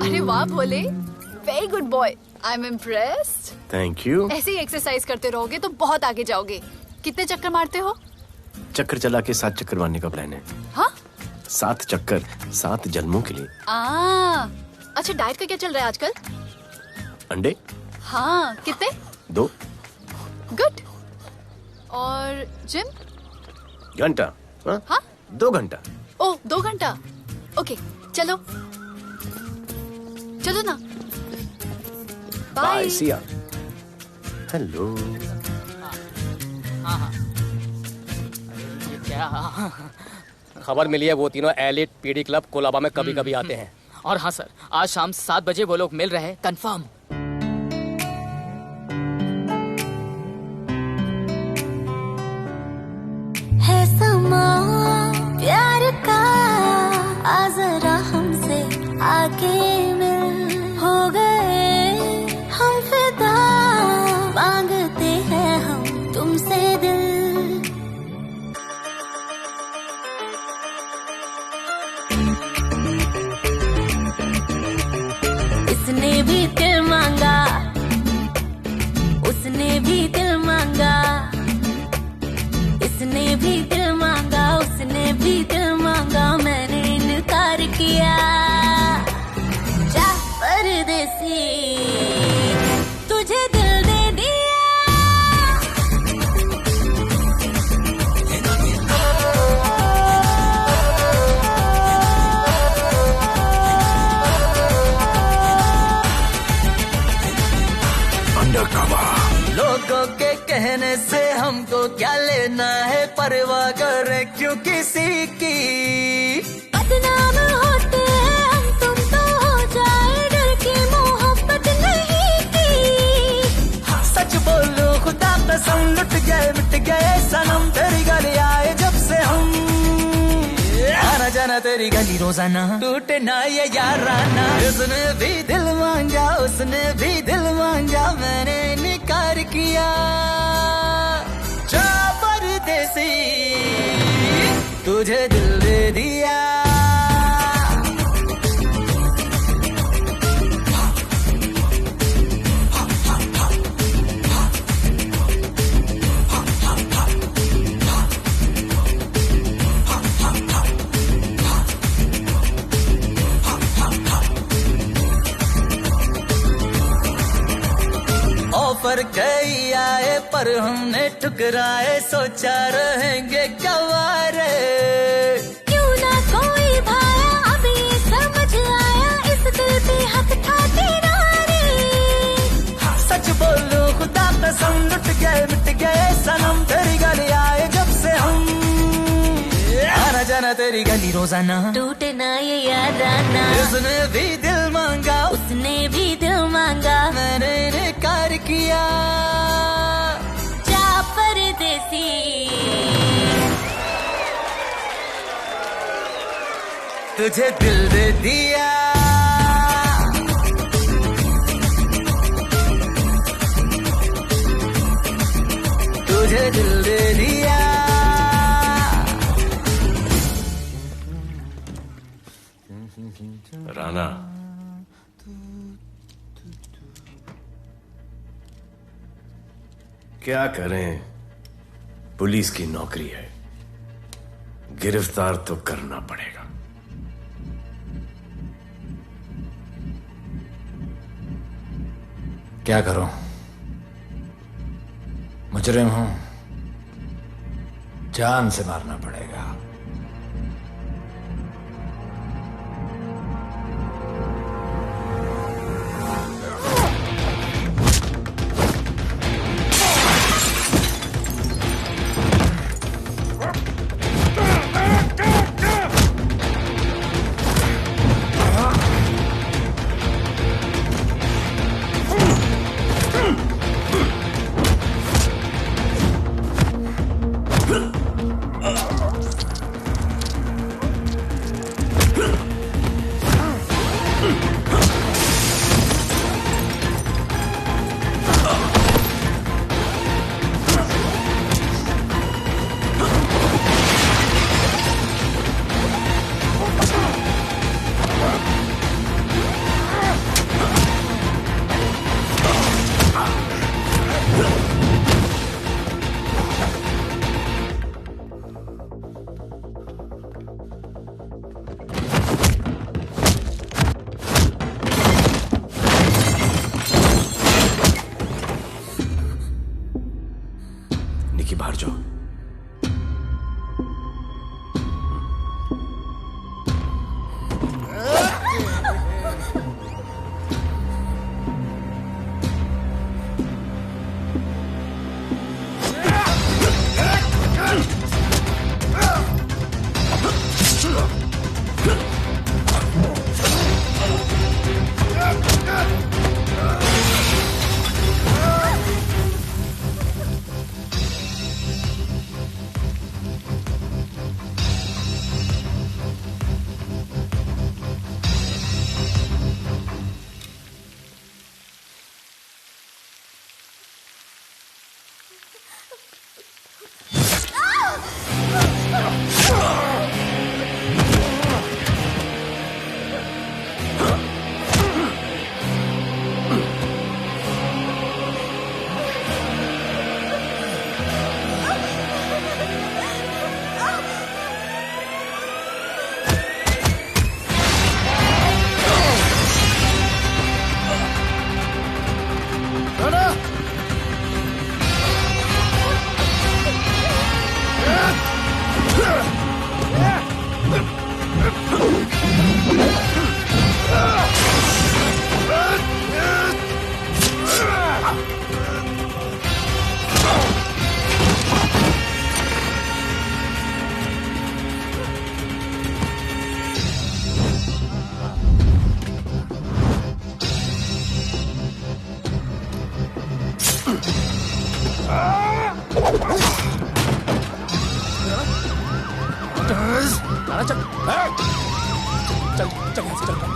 अरे वाह Bhole, very good boy, I am impressed. Thank you. ऐसे ही एक्सरसाइज करते रहोगे तो बहुत आगे जाओगे। कितने चक्कर मारते हो? चक्कर चला के 7 चक्कर मारने का प्लान है। हाँ? 7 चक्कर 7 जन्मों के लिए। अच्छा, डाइट का क्या चल रहा है आजकल? अंडे? हाँ, कितने? 2। गुड। और जिम? घंटा। हाँ? 2 घंटा। ओह, 2 घंटा। ओके, चलो चलो ना। बाय, सी या। हेलो। क्या खबर मिली है? वो तीनों एलिट पीडी क्लब कोलाबा में कभी कभी आते हैं। और हाँ सर, आज शाम 7 बजे वो लोग मिल रहे हैं, कंफर्म। है समा प्यार का, आ जरा हमसे आके मिल। हो गए हम फिदा, मांगते हैं हम तुमसे दिल। इसने भी दिल मांगा, उसने भी दिल मांगा, इसने भी दिल मांगा, उसने भी दिल मांगा, मैंने इनकार किया। जा परदेसी, तुझे दिल दे दिया। लोगों के कहने से हमको क्या लेना है, परवाह करे क्यों किसी की। बदनाम होते हैं हम, तुम तो हो जाए, डर की मोहब्बत नहीं की। सच बोलो खुदा कसम, लुट गए मिट गए सनम, तेरी गली आए जब से हम। आना जाना तेरी तेरी गली रोजाना, टूटे ना ये याराना। उसने भी दिल मांगा, उसने भी दिल मांगा, मैंने इनकार किया। जा परदेसी, तुझे दिल दे दिया। ऑफर कई आए पर हमने ठुकराए, सोचा रहेंगे क्या वारे। क्यों ना कोई भाया, अब ये समझ आया, इस दिल पे हक था तेरा रे। सच बोलो खुदा कसम, लुट गए मिट गए सनम, तेरी गली आए जब से हम। आना जाना तेरी गली रोजाना, टूटे ना ये याराना। उसने भी दिल मांगा, उसने भी दिल मांगा, मैंने इनकार किया। जा परदेसी, तुझे दिल दे दिया। तुझे दिल दे दिया। राना, क्या करें, पुलिस की नौकरी है, गिरफ्तार तो करना पड़ेगा। क्या करूं, मुजरिम हूं, जान से मारना पड़ेगा। निकी बाहर जाओ। चल चल चल यहाँ से चल।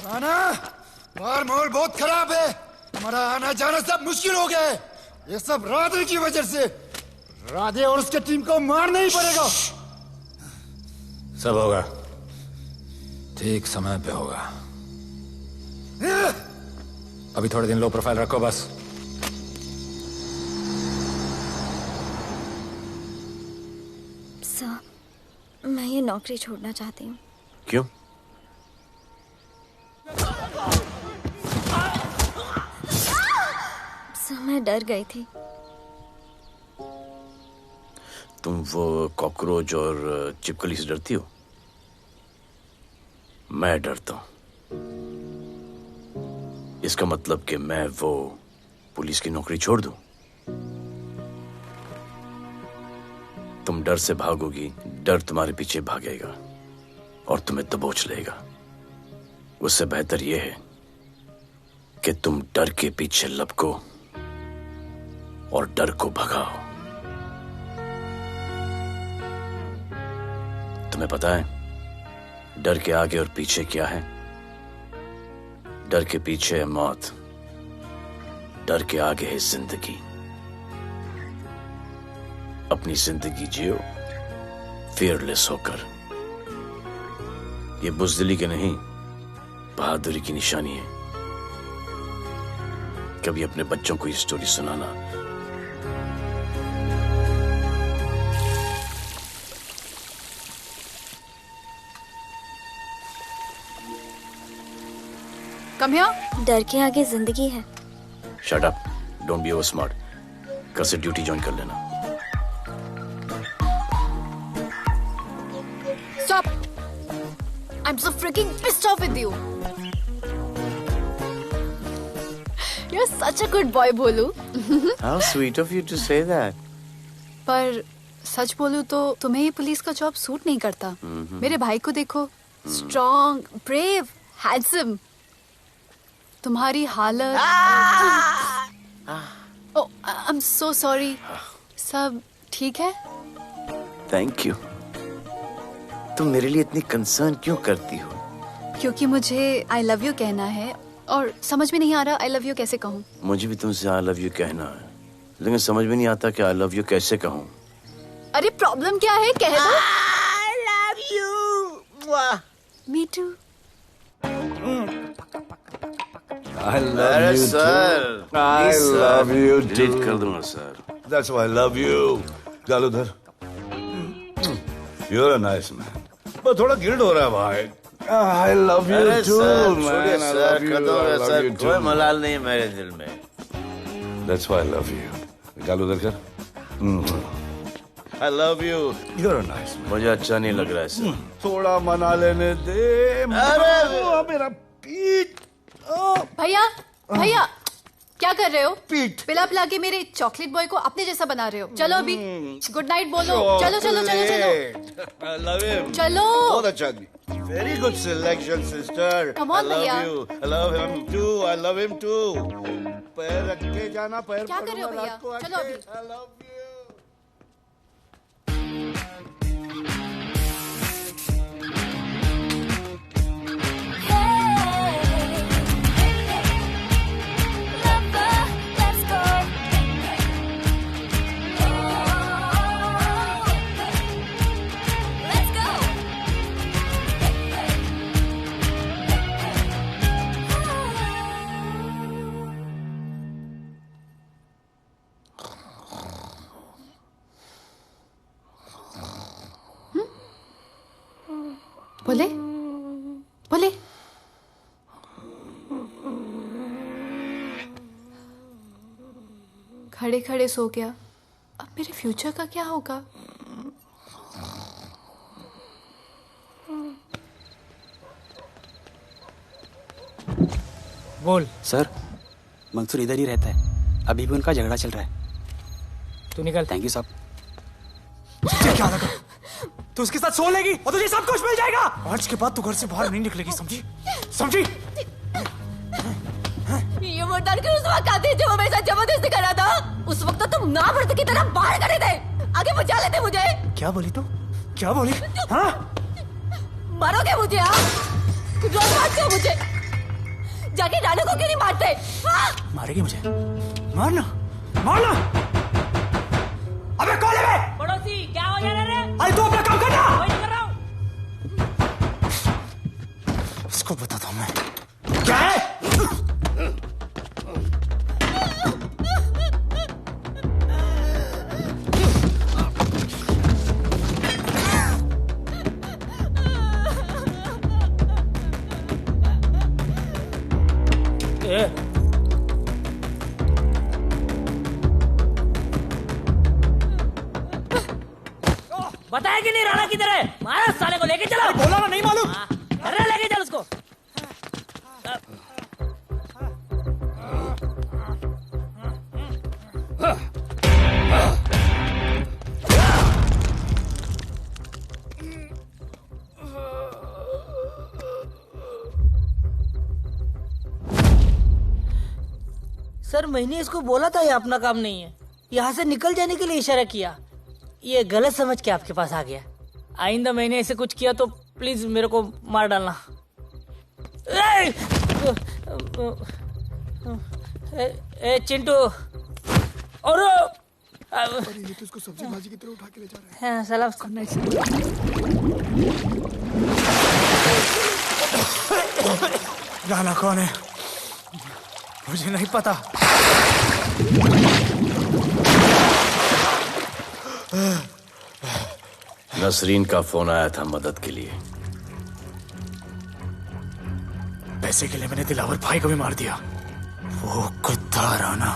आना बाहर माहौल बहुत खराब है। हमारा आना जाना सब मुश्किल हो गया है। ये सब राधे की वजह से। राधे और उसके टीम को मारना ही पड़ेगा। सब होगा, ठीक समय पे होगा। अभी थोड़े दिन लो प्रोफाइल रखो बस। सर, मैं ये नौकरी छोड़ना चाहती हूँ। क्यों? सर, मैं डर गई थी। तुम वो कॉकरोच और चिपकली से डरती हो? मैं डरता हूं। इसका मतलब कि मैं वो पुलिस की नौकरी छोड़ दूं? तुम डर से भागोगी, डर तुम्हारे पीछे भागेगा और तुम्हें दबोच लेगा। उससे बेहतर यह है कि तुम डर के पीछे लपको और डर को भगाओ। तुम्हें पता है डर के आगे और पीछे क्या है? डर के पीछे है मौत, डर के आगे है जिंदगी। अपनी जिंदगी जियो फियरलेस होकर। ये बुज़दिली के नहीं, बहादुरी की निशानी है। कभी अपने बच्चों को ये स्टोरी सुनाना। Come here. डर के आगे जिंदगी है। Shut up, don't be over smart. कल से ड्यूटी ज्वाइन कर लेना। Stop! I'm so freaking pissed off with you. You're such a good boy, बोलू। How sweet of you to say that. पर सच बोलूं तो तुम्हें ये पुलिस का जॉब सूट नहीं करता। मेरे भाई को देखो, स्ट्रॉन्ग, ब्रेव, हैंडसम। तुम्हारी हालत। ओह, आई एम सो सॉरी। सब ठीक है? Thank you. तुम मेरे लिए इतनी कंसर्न क्यों करती हो? क्योंकि मुझे आई लव यू कहना है और समझ में नहीं आ रहा आई लव यू कैसे कहूँ। मुझे भी तुमसे आई लव यू कहना है, लेकिन समझ में नहीं आता कि आई लव यू कैसे कहूँ। अरे प्रॉब्लम क्या है, कह दो। I love you. Me too. I love अरे you sir, too. I love you too. Delete कर दूंगा sir. That's why I love you. Galudhar, you're a nice man. पर थोड़ा गिल्ड हो रहा है भाई। I love you अरे too, सर, man. छोड़िए I sir, love you. Kadam I है love सर, you कोई too. मलाल नहीं है मेरे दिल में। That's why I love you. गालूधर कर। I love you. You're a nice man. मुझे अच्छा नहीं लग रहा है सर। थोड़ा मना लेने दे। अरे मेरा पीठ। भैया, भैया, क्या कर रहे हो? पिला पिला के मेरे चॉकलेट बॉय को अपने जैसा बना रहे हो। चलो अभी गुड नाइट बोलो। चलो चलो चलो चलो। I love him. चलो। बहुत अच्छा आदमी। Very good selection, sister. Come on, I love भैया। you. I love him too. I love him too. पैर रख के जाना, पैर क्या कर रहे हो पकड़ना, भैया? रात को चलो आके। अभी। I love you. बोले बोले। खड़े खड़े सो गया। अब मेरे फ्यूचर का क्या होगा? बोल। सर, मंसूर इधर ही रहता है, अभी भी उनका झगड़ा चल रहा है। तू निकल। थैंक यू साहब। तुझे क्या लगा तू उसके साथ सो लेगी और तुझे सब कुछ मिल जाएगा? आज के बाद तू घर से बाहर नहीं निकलेगी, समझी? समझी? ये मुर्दार के उस वक्त आते जो वो मेरे साथ जबरदस्ती कर रहा था, उस वक्त तो तुम नामर्द की तरह बाहर खड़े थे, आगे बचा लेते मुझे। क्या बोली तू? क्या बोली? हाँ? मारोगे मुझे? रोज मारते हो मुझे, जाके रानू को क्यों नहीं मारते? हाँ? मारेगी मुझे? मारना, मारना। अबे कौन है बे? पड़ोसी, क्या हो जा रहा है? अरे तू अपना काम करना। वही कर रहा हूँ। इसको बताता हूँ मैं। क्या है? बताया कि नहीं राणा किधर है? मारा साले को, लेके चलो। बोला ना, नहीं मालूम। अरे लेके चल उसको। सर, मैंने इसको बोला था ये अपना काम नहीं है, यहाँ से निकल जाने के लिए इशारा किया, ये गलत समझ के आपके पास आ गया। आइंदा मैंने ऐसे कुछ किया तो प्लीज मेरे को मार डालना। ए चिंटू, और ये तो इसको सब्जी भाजी की तरह उठा के ले जा रहा है। हाँ, सलाम। राणा कौन है मुझे नहीं पता। नसरीन का फोन आया था मदद के लिए। पैसे के लिए मैंने दिलावर भाई को भी मार दिया। वो कुत्ता राणा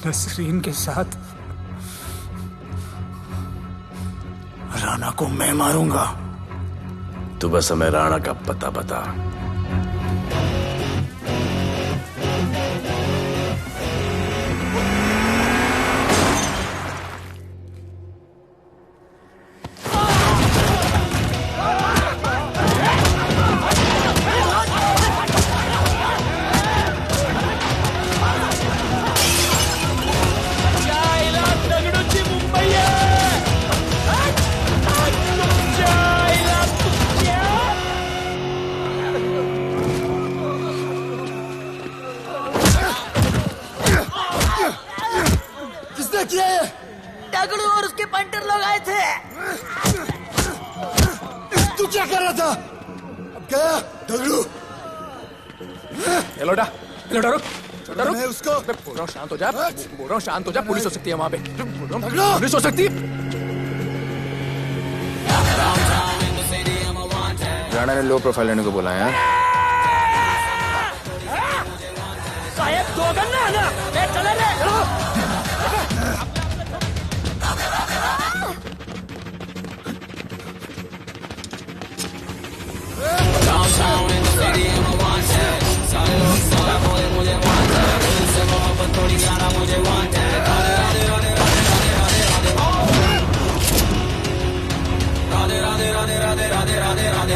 नसरीन के साथ, राणा को मैं मारूंगा। तू बस हमें राणा का पता बता। दगड़ू और उसके पंटर लोग आए थे। तू क्या कर रहा था? अब गया दगड़ू। लोटा रुक। मैं उसको बोल रहा हूँ शांत हो जा, बोल रहा हूँ शांत हो जा। पुलिस हो सकती है वहाँ पे, पुलिस हो सकती है। राणा ने लो प्रोफाइल लेने को बोला है। साहब दो गन्ना है ना, ले चले रे। Downtown in the city, I'm a wanted. सारे लोग सारा बोले मुझे wanted. दिल से मोहब्बत थोड़ी जाना मुझे wanted. राधे राधे राधे राधे राधे राधे राधे राधे राधे राधे राधे राधे राधे।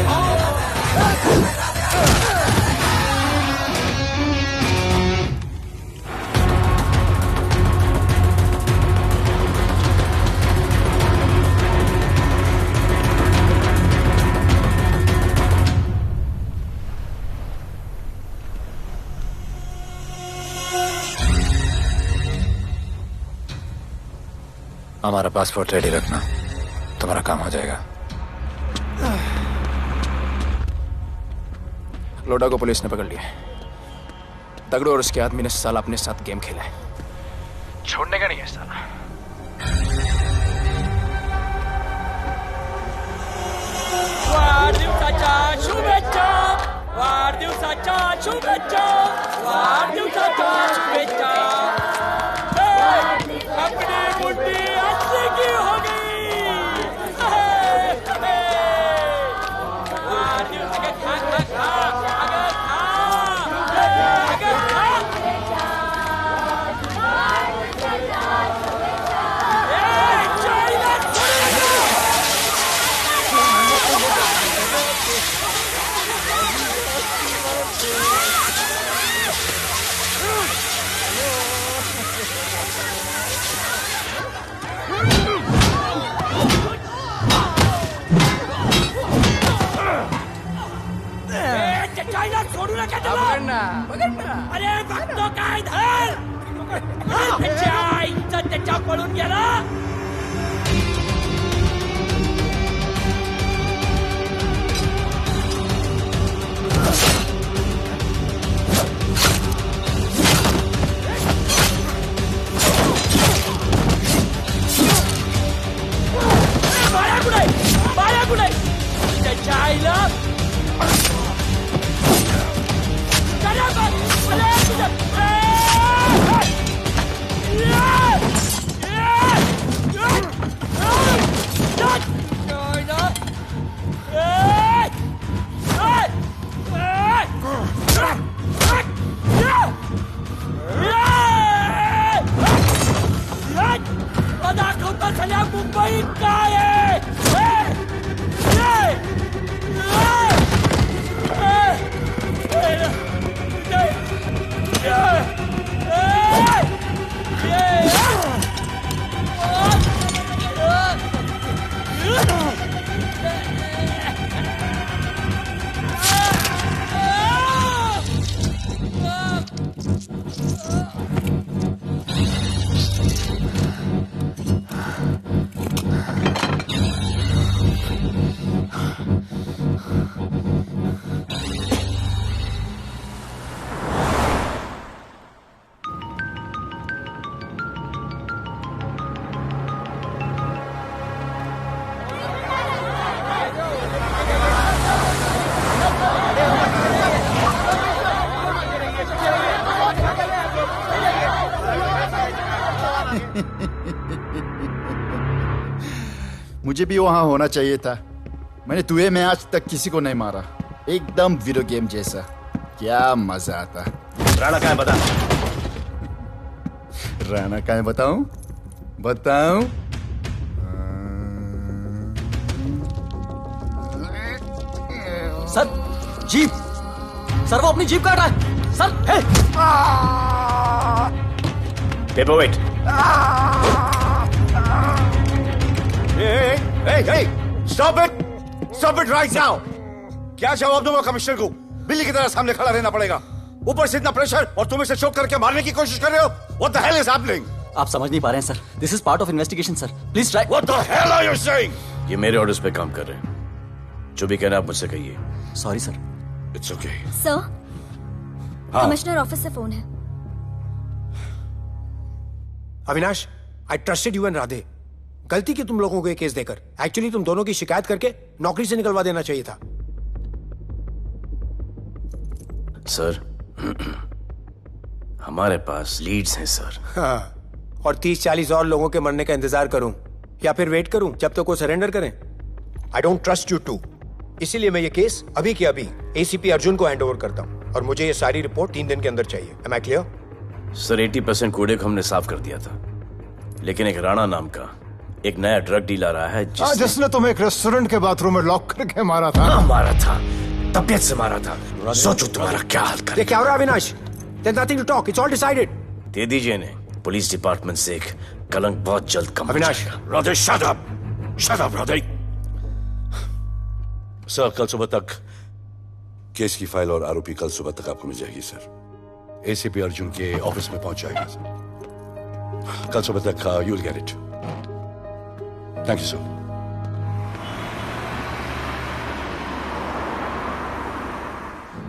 हमारा पासपोर्ट रेडी रखना, तुम्हारा काम हो जाएगा। लोडा को पुलिस ने पकड़ लिया। दगड़ू और उसके आदमी ने साला अपने साथ गेम खेला है, छोड़ने का नहीं है साला। वाढदिवसाच्या शुभेच्छा, वाढदिवसाच्या शुभेच्छा, वाढदिवसाच्या शुभेच्छा। लेके चलो। अरे वक्त तो का इधर त्याच्या पळून गेला। बाळा कुठे त्याच्या आईला दाखवता सगळ्या मुंबईत काय आहे। मुझे भी वहां होना चाहिए था। मैंने तुए में आज तक किसी को नहीं मारा। एकदम वीडियो गेम जैसा। क्या मजा आता। राणा कहाँ है बता। राणा कहाँ है बताऊं? बताऊं? सर जीप, सर वो अपनी जीप काट रहा है sir. Hey paperweight. Hey, stop it right now! क्या जवाब दूंगा कमिश्नर को? बिल्ली की तरह सामने खड़ा रहना पड़ेगा। ऊपर से इतना प्रेशर और तुम इसे चोक करके मारने की कोशिश कर रहे हो। What the hell is happening? आप समझ नहीं पा रहे हैं sir. This is part of investigation sir. Please try. What the hell are you saying? ये मेरे ऑर्डर्स पे काम कर रहे हैं। जो भी कहना आप मुझसे कहिए। Sorry sir. It's okay. Sir, हाँ। कमिश्नर ऑफिस से फोन है। Avinash, I trusted you and Radhe. गलती की तुम लोगों को ये केस देकर। एक्चुअली तुम दोनों की शिकायत करके नौकरी से निकलवा देना चाहिए था। सर हमारे पास लीड्स हैं सर। हाँ, और 30-40 और लोगों के मरने का इंतजार करूं या फिर वेट करूं जब तक वो सरेंडर करें? I don't trust you too. इसीलिए मैं ये केस अभी के अभी एसीपी अर्जुन को हैंड ओवर करता हूं और मुझे ये सारी रिपोर्ट 3 दिन के अंदर चाहिए। M I clear? सर 80% कूड़े को हमने साफ कर दिया था, लेकिन एक राणा नाम का एक नया ड्रग डीलर आया है जिसने तुम्हें एक रेस्टोरेंट के बाथरूम में लॉक करके मारा था। हाँ, मारा था, तबीयत से मारा था। सोचो तुम्हारा क्या हाल करे। ये क्या हो रहा है Avinash? There's nothing to talk. It's all decided. दे दीजिए इन्हें। पुलिस डिपार्टमेंट से एक कलंक बहुत जल्द कम हो अविनाश, जाएगा। Radhe shut up! Shut up, Radhe! Sir कल सुबह तक केस की फाइल और आरोपी कल सुबह तक आपको मिल जाएगी सर। एसीपी अर्जुन के ऑफिस में पहुंच जाएगी सर। कल सुबह तक you will get it. Thank you sir.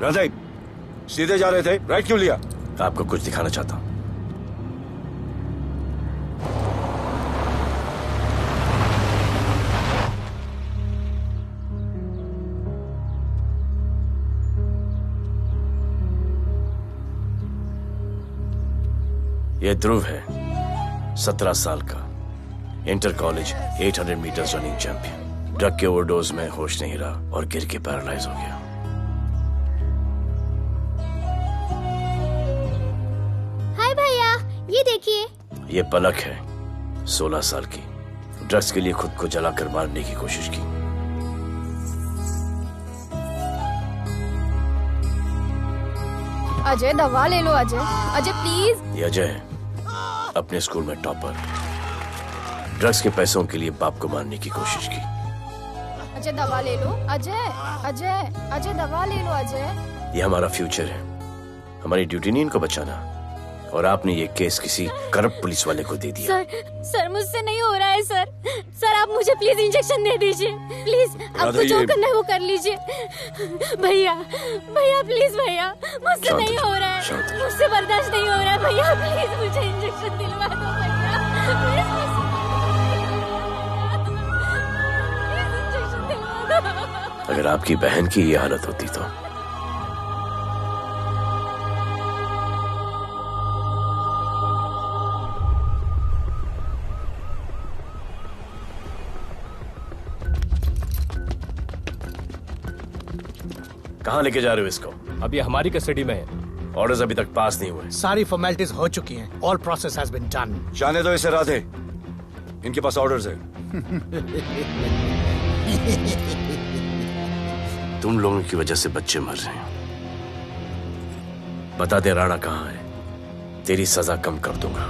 Radhe सीधे जा रहे थे, राइट क्यों लिया? आपको कुछ दिखाना चाहता हूं। ये ध्रुव है, 17 साल का, inter college 800 metres running champion. Drug के ओवरडोज में होश नहीं रहा और गिर के पैरालाइज हो गया। हाय भैया, ये देखिए। ये पलक है, 16 साल की, ड्रग्स के लिए खुद को जलाकर मारने की कोशिश की। अजय दवा ले लो। अजय, अजय प्लीज। ये अजय है, अपने स्कूल में टॉपर। ड्रग्स के पैसों के लिए बाप को मारने की कोशिश की। अजय दवा ले लो। अजय, अजय, अजय दवा ले लो। अजय ये हमारा फ्यूचर है, हमारी ड्यूटी नहीं इनको बचाना। और आपने ये केस किसी करप्ट पुलिस वाले को दे दिया। सर मुझसे नहीं हो रहा है सर। सर आप मुझे प्लीज इंजेक्शन दे दीजिए प्लीज। आपको जो करना है वो कर लीजिए। भैया भैया प्लीज भैया, मुझसे नहीं हो रहा है, मुझसे बर्दाश्त नहीं हो रहा है भैया, प्लीज मुझे इंजेक्शन दिलवा दो भैया, इंजेक्शन दिलवा दो। अगर आपकी बहन की ये हालत होती तो कहाँ लेके जा रहे हो इसको? अभी हमारी कस्टडी में है। ऑर्डर्स अभी तक पास नहीं हुए। सारी फॉर्मेलिटीज हो चुकी हैं। All process has been done. जाने दो इसे राधे, इनके पास ऑर्डर्स है। तुम लोगों की वजह से बच्चे मर रहे हैं। बता दे राणा कहाँ है, तेरी सजा कम कर दूंगा।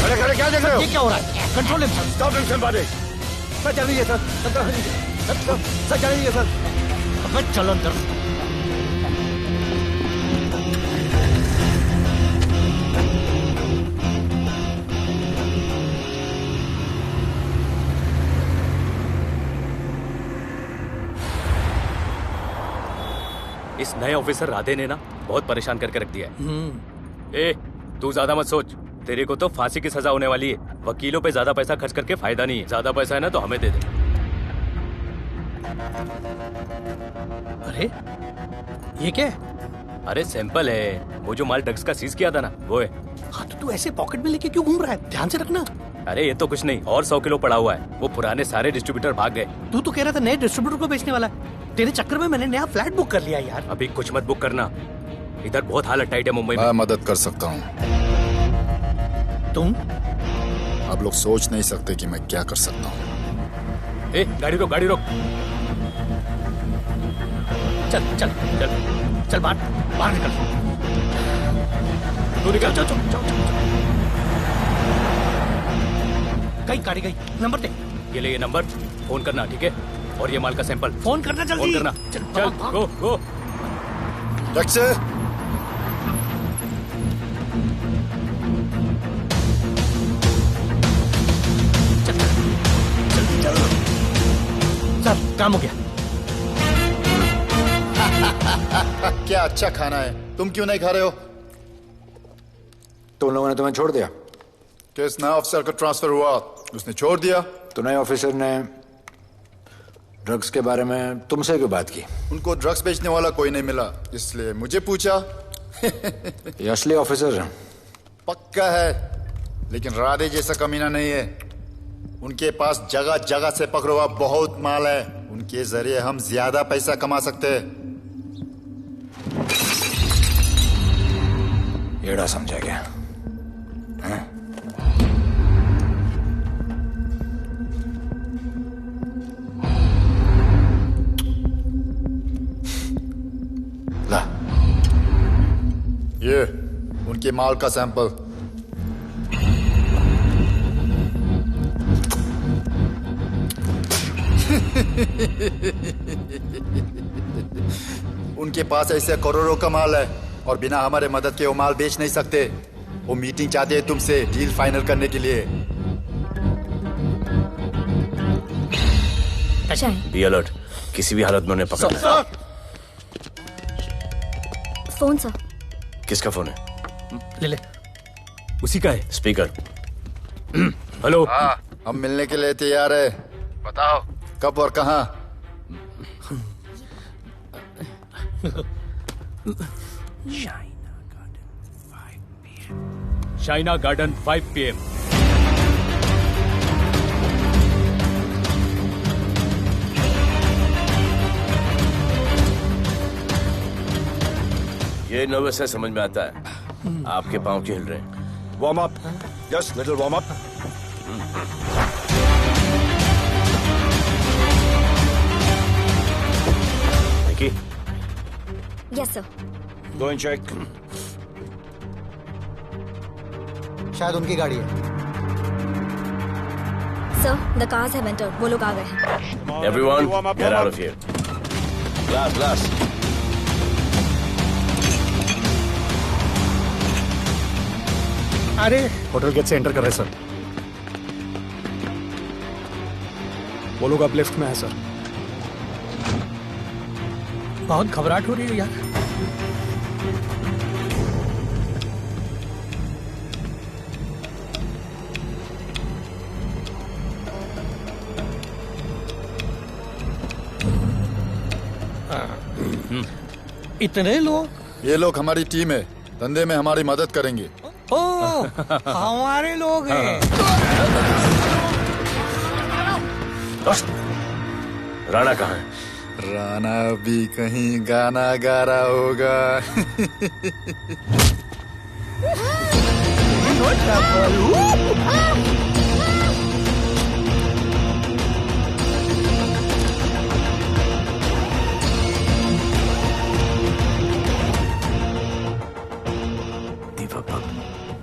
अरे अरे क्या देख रहे हो? ये क्या हो रहा है? Control himself. Stop him somebody. Sir चल लीजिए सर। सर चल लीजिए सर। अब चलो अंदर। इस नए ऑफिसर राधे ने ना बहुत परेशान करके रख दिया है। ए, तू ज्यादा मत सोच, तेरे को तो फांसी की सजा होने वाली है। वकीलों पे ज्यादा पैसा खर्च करके फायदा नहीं है। ज्यादा पैसा है ना तो हमें दे दे। अरे ये क्या है? अरे सैंपल है, वो जो माल ड्रग्स का सीज किया था ना वो है। हाँ तो तू ऐसे पॉकेट में लेके क्यों घूम रहा है? ध्यान से रखना। अरे ये तो कुछ नहीं, और 100 किलो पड़ा हुआ है। वो पुराने सारे डिस्ट्रीब्यूटर भाग गए। तू तो कह रहा था नए डिस्ट्रीब्यूटर को बेचने वाला है। तेरे चक्कर में मैंने नया फ्लैट बुक कर लिया यार। अभी कुछ मत बुक करना, इधर बहुत हालत टाइट है मुंबई में। मैं मदद कर सकता हूँ। तुम? आप लोग सोच नहीं सकते कि मैं क्या कर सकता हूँ। ए, गाड़ी रोक, गाड़ी रोक। चल चल चल चल बाहर निकल। तू निकल। चल चल चल गाड़ी गई। नंबर दे। ये ले, ये नंबर फोन करना, ठीक है? और ये माल का सैंपल फोन करना जल्दी। फोन करना। चल गो गो। टैक्सी। सर काम हो गया। क्या अच्छा खाना है, तुम क्यों नहीं खा रहे हो? तुम लोगों ने तुम्हें छोड़ दिया? किस नए ऑफिसर का ट्रांसफर हुआ उसने छोड़ दिया? तो नए ऑफिसर ने ड्रग्स के बारे में तुमसे क्यों बात की? उनको ड्रग्स बेचने वाला कोई नहीं मिला, इसलिए मुझे पूछा। ये असली ऑफिसर है? पक्का है, लेकिन राधे जैसा कमीना नहीं है। उनके पास जगह जगह से पकड़ा हुआ बहुत माल है, उनके जरिए हम ज्यादा पैसा कमा सकते हैं। एड़ा समझा क्या? हाँ? ला, ये उनके माल का सैंपल। उनके पास ऐसे करोड़ों का माल है और बिना हमारे मदद के वो माल बेच नहीं सकते। वो मीटिंग चाहते हैं तुमसे डील फाइनल करने के लिए। बी अलर्ट, किसी भी हालत में उन्हें पकड़ना है। Phone sir. किसका फोन है? ले ले। उसी का है। स्पीकर। हेलो। हाँ, हम मिलने के लिए तैयार है। बताओ कब और कहाँ? Shaina garden 5 PM। ये नर्वस है, समझ में आता है। आपके पाँव क्यों हिल रहे हैं? Warm up, just little warm up. Yes sir. Go and check. शायद उनकी गाड़ी है। Sir the cars have entered. वो लोग आ गए हैं। Everyone, get out of here. Glass glass. अरे होटल गेट से एंटर कर रहे सर। वो लोग अब लिफ्ट में है सर। बहुत घबराहट हो रही है यार। इतने लोग? ये लोग हमारी टीम है, धंधे में हमारी मदद करेंगे। ओ, हमारे लोग हैं। राणा कहाँ है? राणा भी कहीं गाना गा रहा होगा।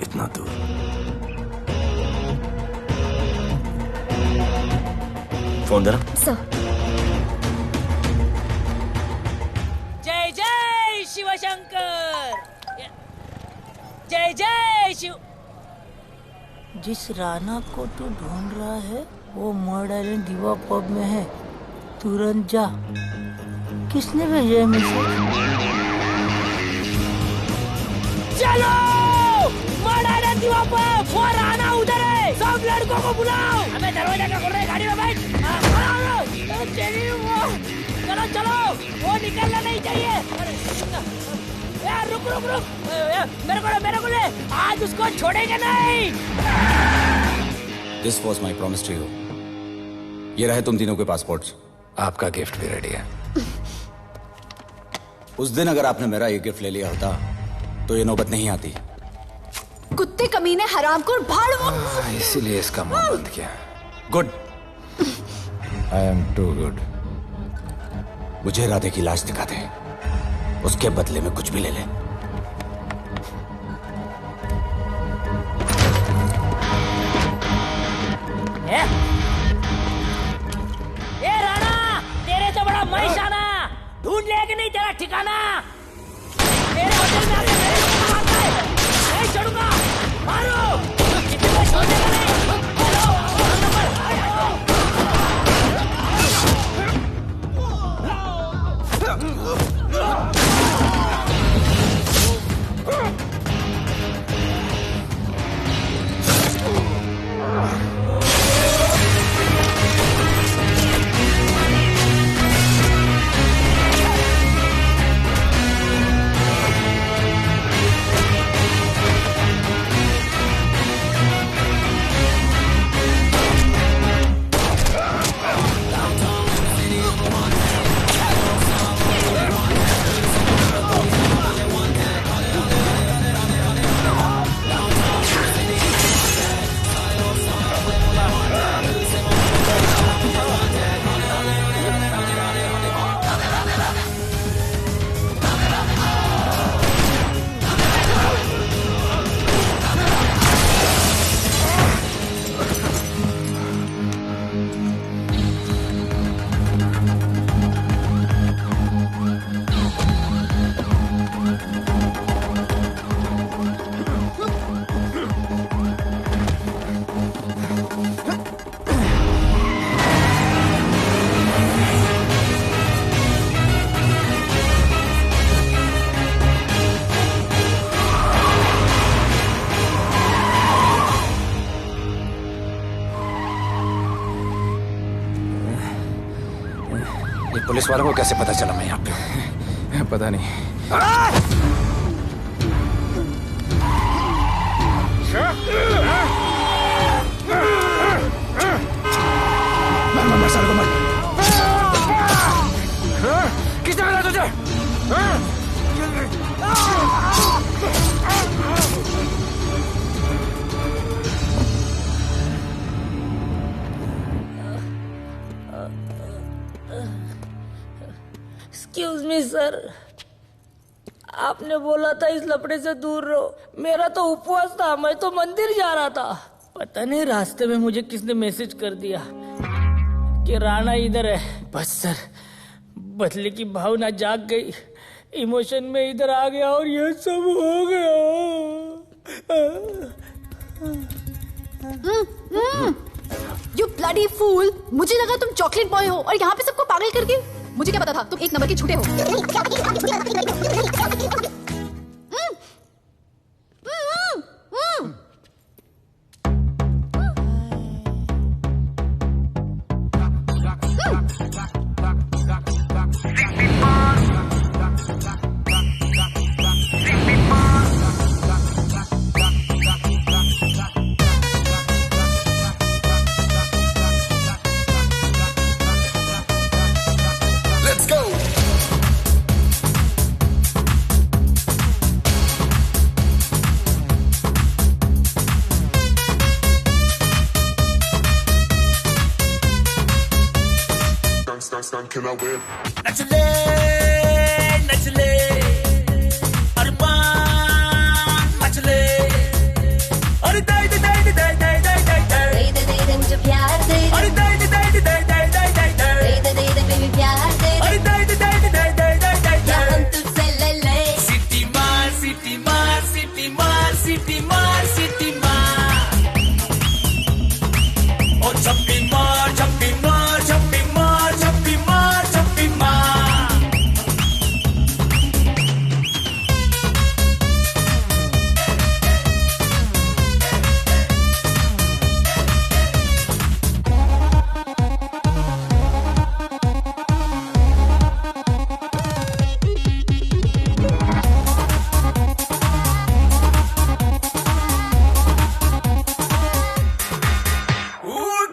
इतना दूर। फोन देना। सर। जय जय शिवशंकर, जय जय शिव। जिस राणा को तू ढूंढ रहा है वो मर्ड आइलैंड दीवा पब में है, तुरंत जा। किसने भेजा है मैसेज? चलो मर्ड आइलैंड दीवा पब, वो राणा उधर है, सब लड़कों को बुलाओ। हमें दरवाजा क्या खोल रहे, गाड़ी में बैठ। चलो चलो, वो निकलना नहीं चाहिए। यार रुक रुक रुक, मेरे को ले, आज उसको छोड़ेंगे नहीं। This was my promise to you. ये रहे तुम तीनों के पासपोर्ट्स। आपका गिफ्ट भी रेडी है। उस दिन अगर आपने मेरा ये गिफ्ट ले लिया होता तो ये नौबत नहीं आती। कुत्ते कमीने हरामखोर भाड़। इसीलिए इसका मुंह बंद किया। Good. I am too good. मुझे राधे की लाश दिखा दे, उसके बदले में कुछ भी ले ले। ए राणा, तेरे तो बड़ा मैशाना, ढूंढ लिया कि नहीं तेरा ठिकाना? तेरे होटल में आके मेरे को मारता है, नहीं छोड़ूंगा, मारो। किसी को छोड़ने का नहीं। पुलिस वालों को कैसे पता चला मैं यहाँ पे? पता नहीं। मर साले को मर। किसने बताया तुझे? एक्सक्यूज मी सर, आपने बोला था इस लफड़े से दूर रहो। मेरा तो उपवास था, मैं तो मंदिर जा रहा था। पता नहीं रास्ते में मुझे किसने मैसेज कर दिया कि राणा इधर है। बस सर, बदले की भावना जाग गई, इमोशन में इधर आ गया और ये सब हो गया। You bloody fool! मुझे लगा तुम चॉकलेट बॉय हो और यहाँ पे सबको पागल करके। मुझे क्या पता था तुम एक नंबर के झूठे हो। Can I win? नचले नचले अरमान नचले अरे दे दे दे दे दे दे दे दे दे दे मुझे प्यार दे अरे दे दे दे दे दे दे दे दे दे बेबी प्यार दे अरे दे दे दे दे दे दे दे क्या हम तुझसे ले ले सिटी मार सिटी मार सिटी मार सिटी मार सिटी मार और छप्पी मार छप्पी मार छप्पी मार छप्पी मार छप्पी मार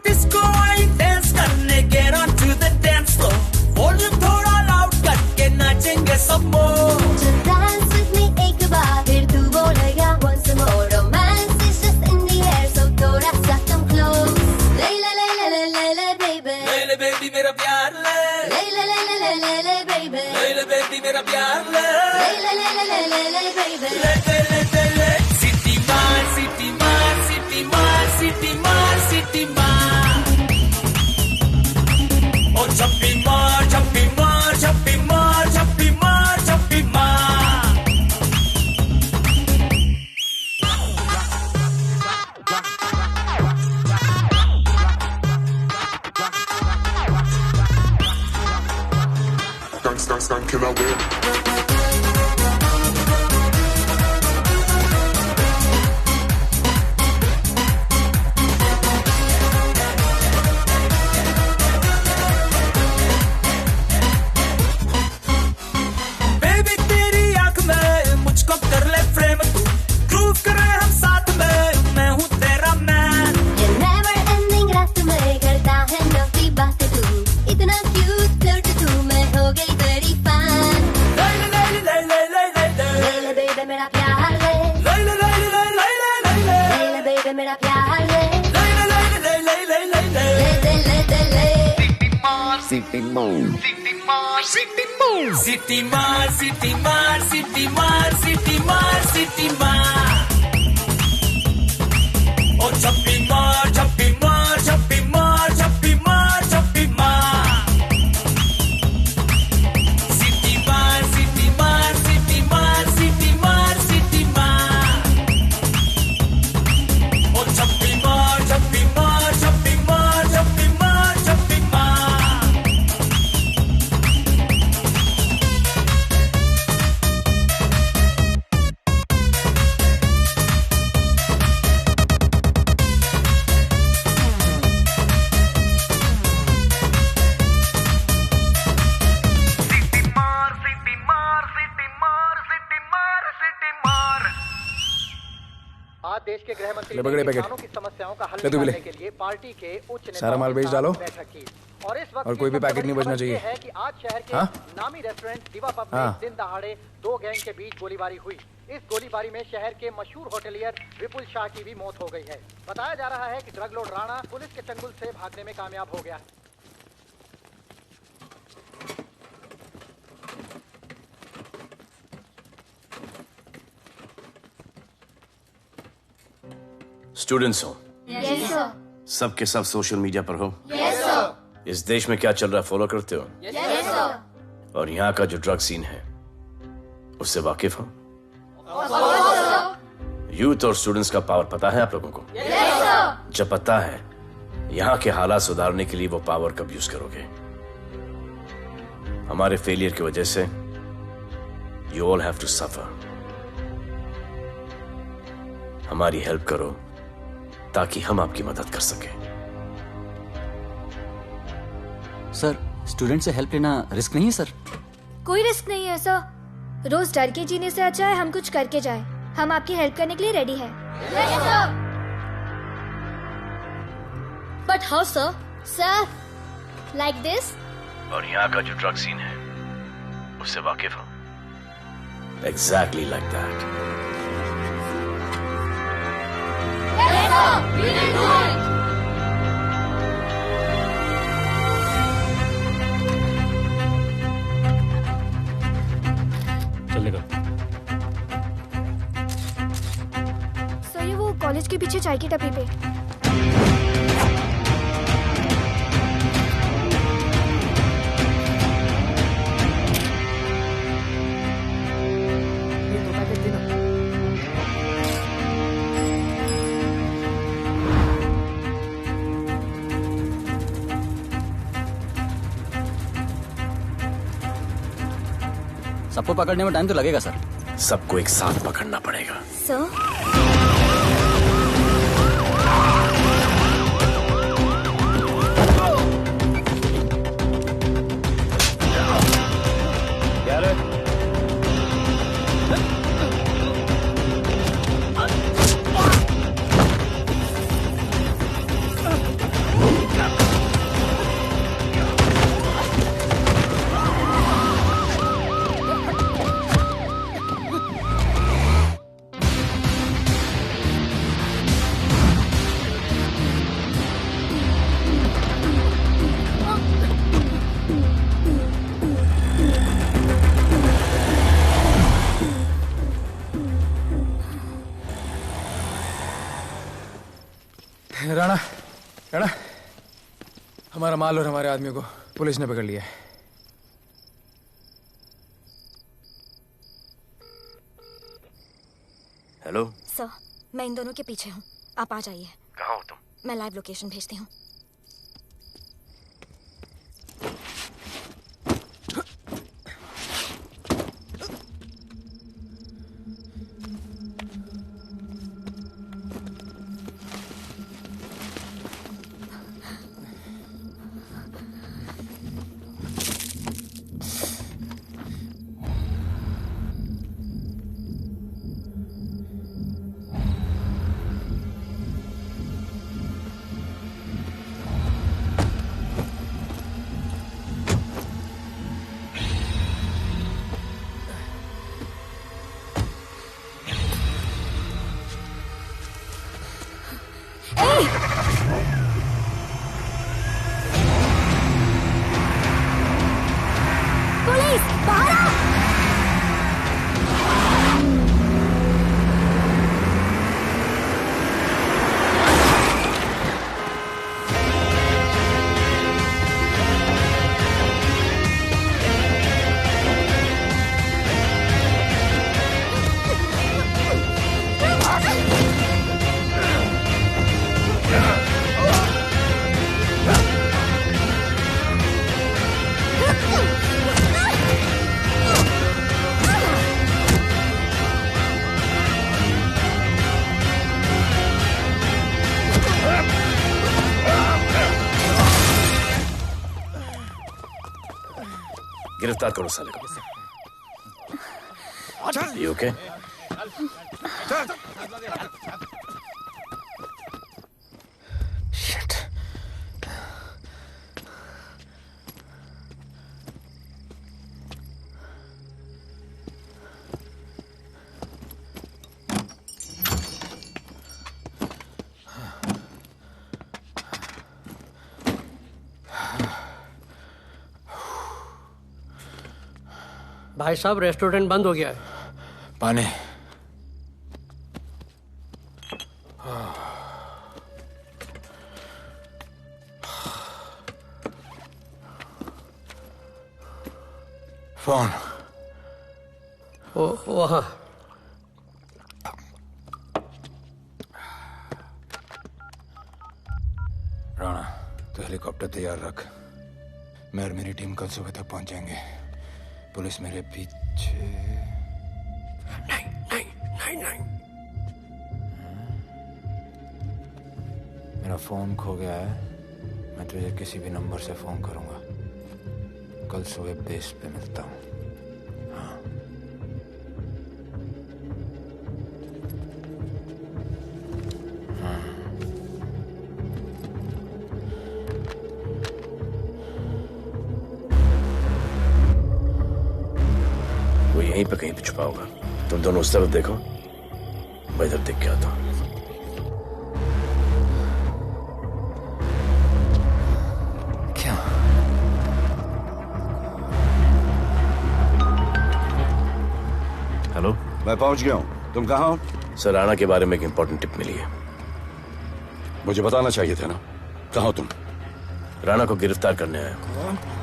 डिस्को आई डांस करने get on to the dance floor volume थोड़ा लाउड करके नाचेंगे सब मोर Just dance with me एक बार फिर तू बोलेगा once more romance is just in the air so थोड़ा सा come close ले ले ले ले ले ले ले baby ले ले बेबी मेरा प्यार ले ले ले ले ले ले ले ले baby ले ले बेबी मेरा प्यार ले ले ले ले ले ले ले ले baby ले ले ले ले ले सिटी मार सिटी मार सिटी मार सिटी मार सिटी मार और छप्पी मार छप्पी मार छप्पी मार छप्पी मार छप्पी मार Can I win? बेबी तेरी आंख में मुझको कर ले फ्रेम तू ग्रूव करे हम साथ में मैं हूँ तेरा मैन ये never ending रात में करता है नौकी बातें तू इतना cute फ्लर्ट तू मैं हो गई तेरी fan ले ले ले ले ले ले ले ले ले ले baby मेरा प्यार ले ले ले ले ले ले ले ले ले ले ले baby मेरा प्यार ले ले ले ले ले ले ले ले ले ले दे ले सिटी मार सिटी मार सिटी मार सिटी मार सिटी मार सिटी मार और छप्पी मार छप्पी मार छप्पी मार छप्पी मार छप्पी मार सिटी मार सिटी मार सिटी मार सिटी मार सिटी मार और छप्पी मार छप्पी मार छप्पी मार छप्पी मार छप्पी मार आज देश के गृह मंत्री ले पकड़े ने पैकेट। किसानों की समस्याओं का हल ले तू भी ले। निकालने के लिए पार्टी के उच्च नेताओं सारा माल के बेच साथ डालो। बैठक की। और इस वक्त और कोई भी पैकेट नहीं बचना चाहिए। है कि आज शहर के हाँ? नामी रेस्टोरेंट दिवा पब में हाँ। दिन दहाड़े दो गैंग के बीच गोलीबारी हुई। इस गोलीबारी में शहर के मशहूर होटलियर विपुल शाह की भी मौत हो गई है। बताया जा रहा है कि ड्रग लॉर्ड राणा पुलिस के चंगुल से भागने में कामयाब हो गया। स्टूडेंट्स हो Yes, sir. सब के सब सोशल मीडिया पर हो Yes, sir. इस देश में क्या चल रहा है फॉलो करते हो Yes, sir. और यहाँ का जो ड्रग सीन है उससे वाकिफ हो? यूथ और स्टूडेंट्स का पावर पता है आप लोगों को? जब पता है, यहाँ के हालात सुधारने के लिए वो पावर कब यूज करोगे? हमारे फेलियर की वजह से you all have to suffer. हमारी हेल्प करो ताकि हम आपकी मदद कर सकें। सर, स्टूडेंट से हेल्प लेना रिस्क नहीं है सर? कोई रिस्क नहीं है सर। रोज डर के जीने से अच्छा है हम कुछ करके जाए। हम आपकी हेल्प करने के लिए रेडी है। But how sir? Sir, like this? और यहाँ का जो ड्रग सीन है उससे वाकिफ हो? Exactly like that. चलेगा। सर, ये वो कॉलेज के पीछे चाय की टपरी पे। सबको पकड़ने में टाइम तो लगेगा सर। सबको एक साथ पकड़ना पड़ेगा। सर, राणा, राणा, हमारा माल और हमारे आदमियों को पुलिस ने पकड़ लिया है। हेलो सर, मैं इन दोनों के पीछे हूँ। आप आ जाइए। कहाँ हो तुम? मैं लाइव लोकेशन भेजती हूँ। पुलिस, बाहर आओ! गिरफ्तार करो साले को। You okay? Shit. भाई साहब, रेस्टोरेंट बंद हो गया है। पानी। फोन वहाँ। राणा, तो हेलीकॉप्टर तैयार रख। मैं और मेरी टीम कल सुबह तक पहुंच जाएंगे। पुलिस मेरे पीछे नहीं। मेरा फोन खो गया है। मैं तुझे किसी भी नंबर से फोन करूंगा। कल सुबह बेस पे मिलता हूँ। हाँ। वो यहीं पे कहीं पे छुपा होगा। तुम दोनों उस तरफ देखो, मैं इधर देख के आता हूँ। हेलो, मैं पहुंच गया हूं। तुम कहाँ हो? सर, राणा के बारे में एक इंपॉर्टेंट टिप मिली है। मुझे बताना चाहिए था ना। कहाँ हो तुम? राणा को गिरफ्तार करने आया हूं।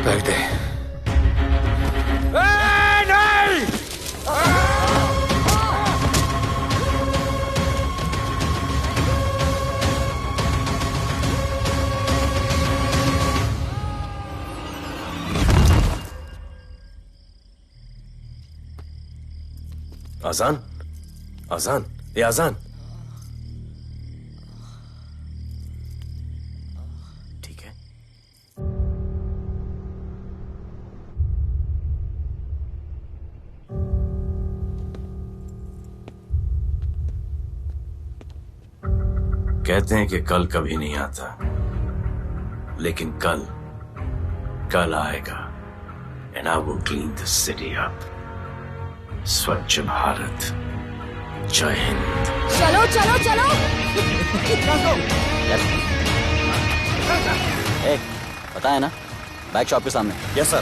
कर दे। आजान, आजान, ये आजान। ठीक है। कहते हैं कि कल कभी नहीं आता, लेकिन कल आएगा। And I will clean the city up. स्वच्छ भारत। जय हिंद। चलो चलो चलो। पता है ना, बैक शॉप के सामने। Yes sir.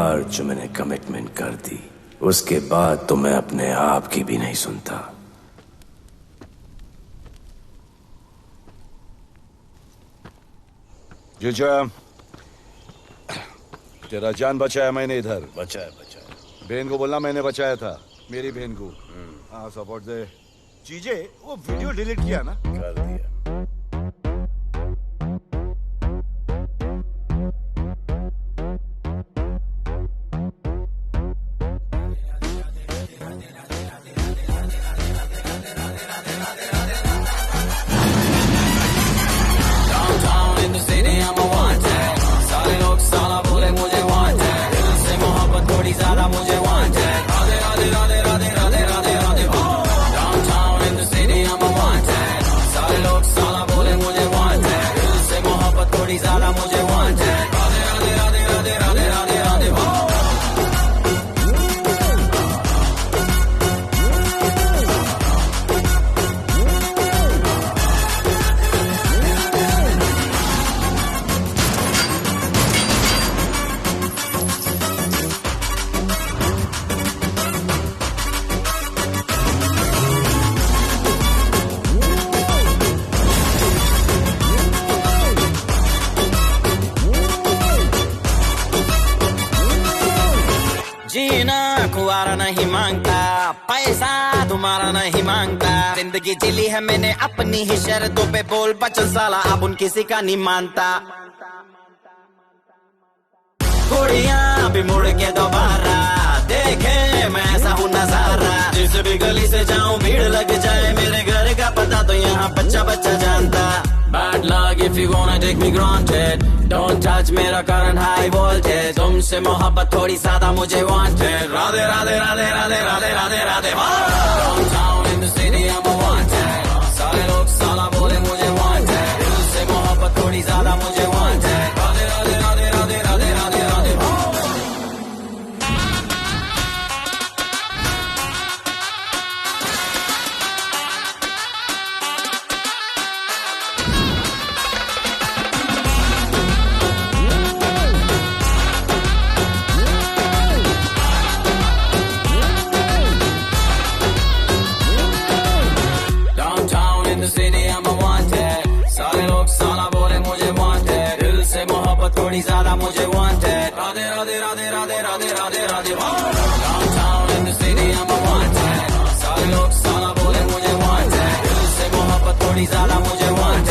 बार जो मैंने कमिटमेंट कर दी, उसके बाद तो मैं अपने आप की भी नहीं सुनता। जीजा, तेरा जान बचाया मैंने इधर। बचाया। बहन को बोलना मैंने बचाया था, मेरी बहन को। हाँ, सपोर्ट दे। चीजें वो वीडियो डिलीट किया ना? कर दिया। नहीं मांगता, पैसा तुम्हारा नहीं मांगता, जिंदगी जिली है मैंने अपनी ही शर्तों पे, बोल बचल साला अब उन किसी का नहीं मानता। कुड़ियां भी मुड़ के दोबारा देखे मैं ऐसा हूँ नजारा, जिस भी गली से जाऊं भीड़ लग जाए, मेरे घर का पता तो यहाँ बच्चा बच्चा जानता। Bad luck if you wanna take me granted, don't touch मेरा current high voltage, तुमसे मोहब्बत थोड़ी ज्यादा मुझे wanted, Radhe Radhe Radhe Radhe Radhe Radhe Radhe. Downtown in the city I'm a wanted, सारे लोग साला बोले मुझे wanted, दिल से मोहब्बत थोड़ी ज्यादा मुझे wanted, राधे राधे राधे राधे राधे राधे राधे। थोड़ी ज्यादा मुझे wanted, Radhe Radhe Radhe Radhe Radhe Radhe Radhe. Downtown in the city I'm a wanted, सारे लोग साला बोले मुझे wanted, दिल से मोहब्बत थोड़ी ज्यादा मुझे wanted।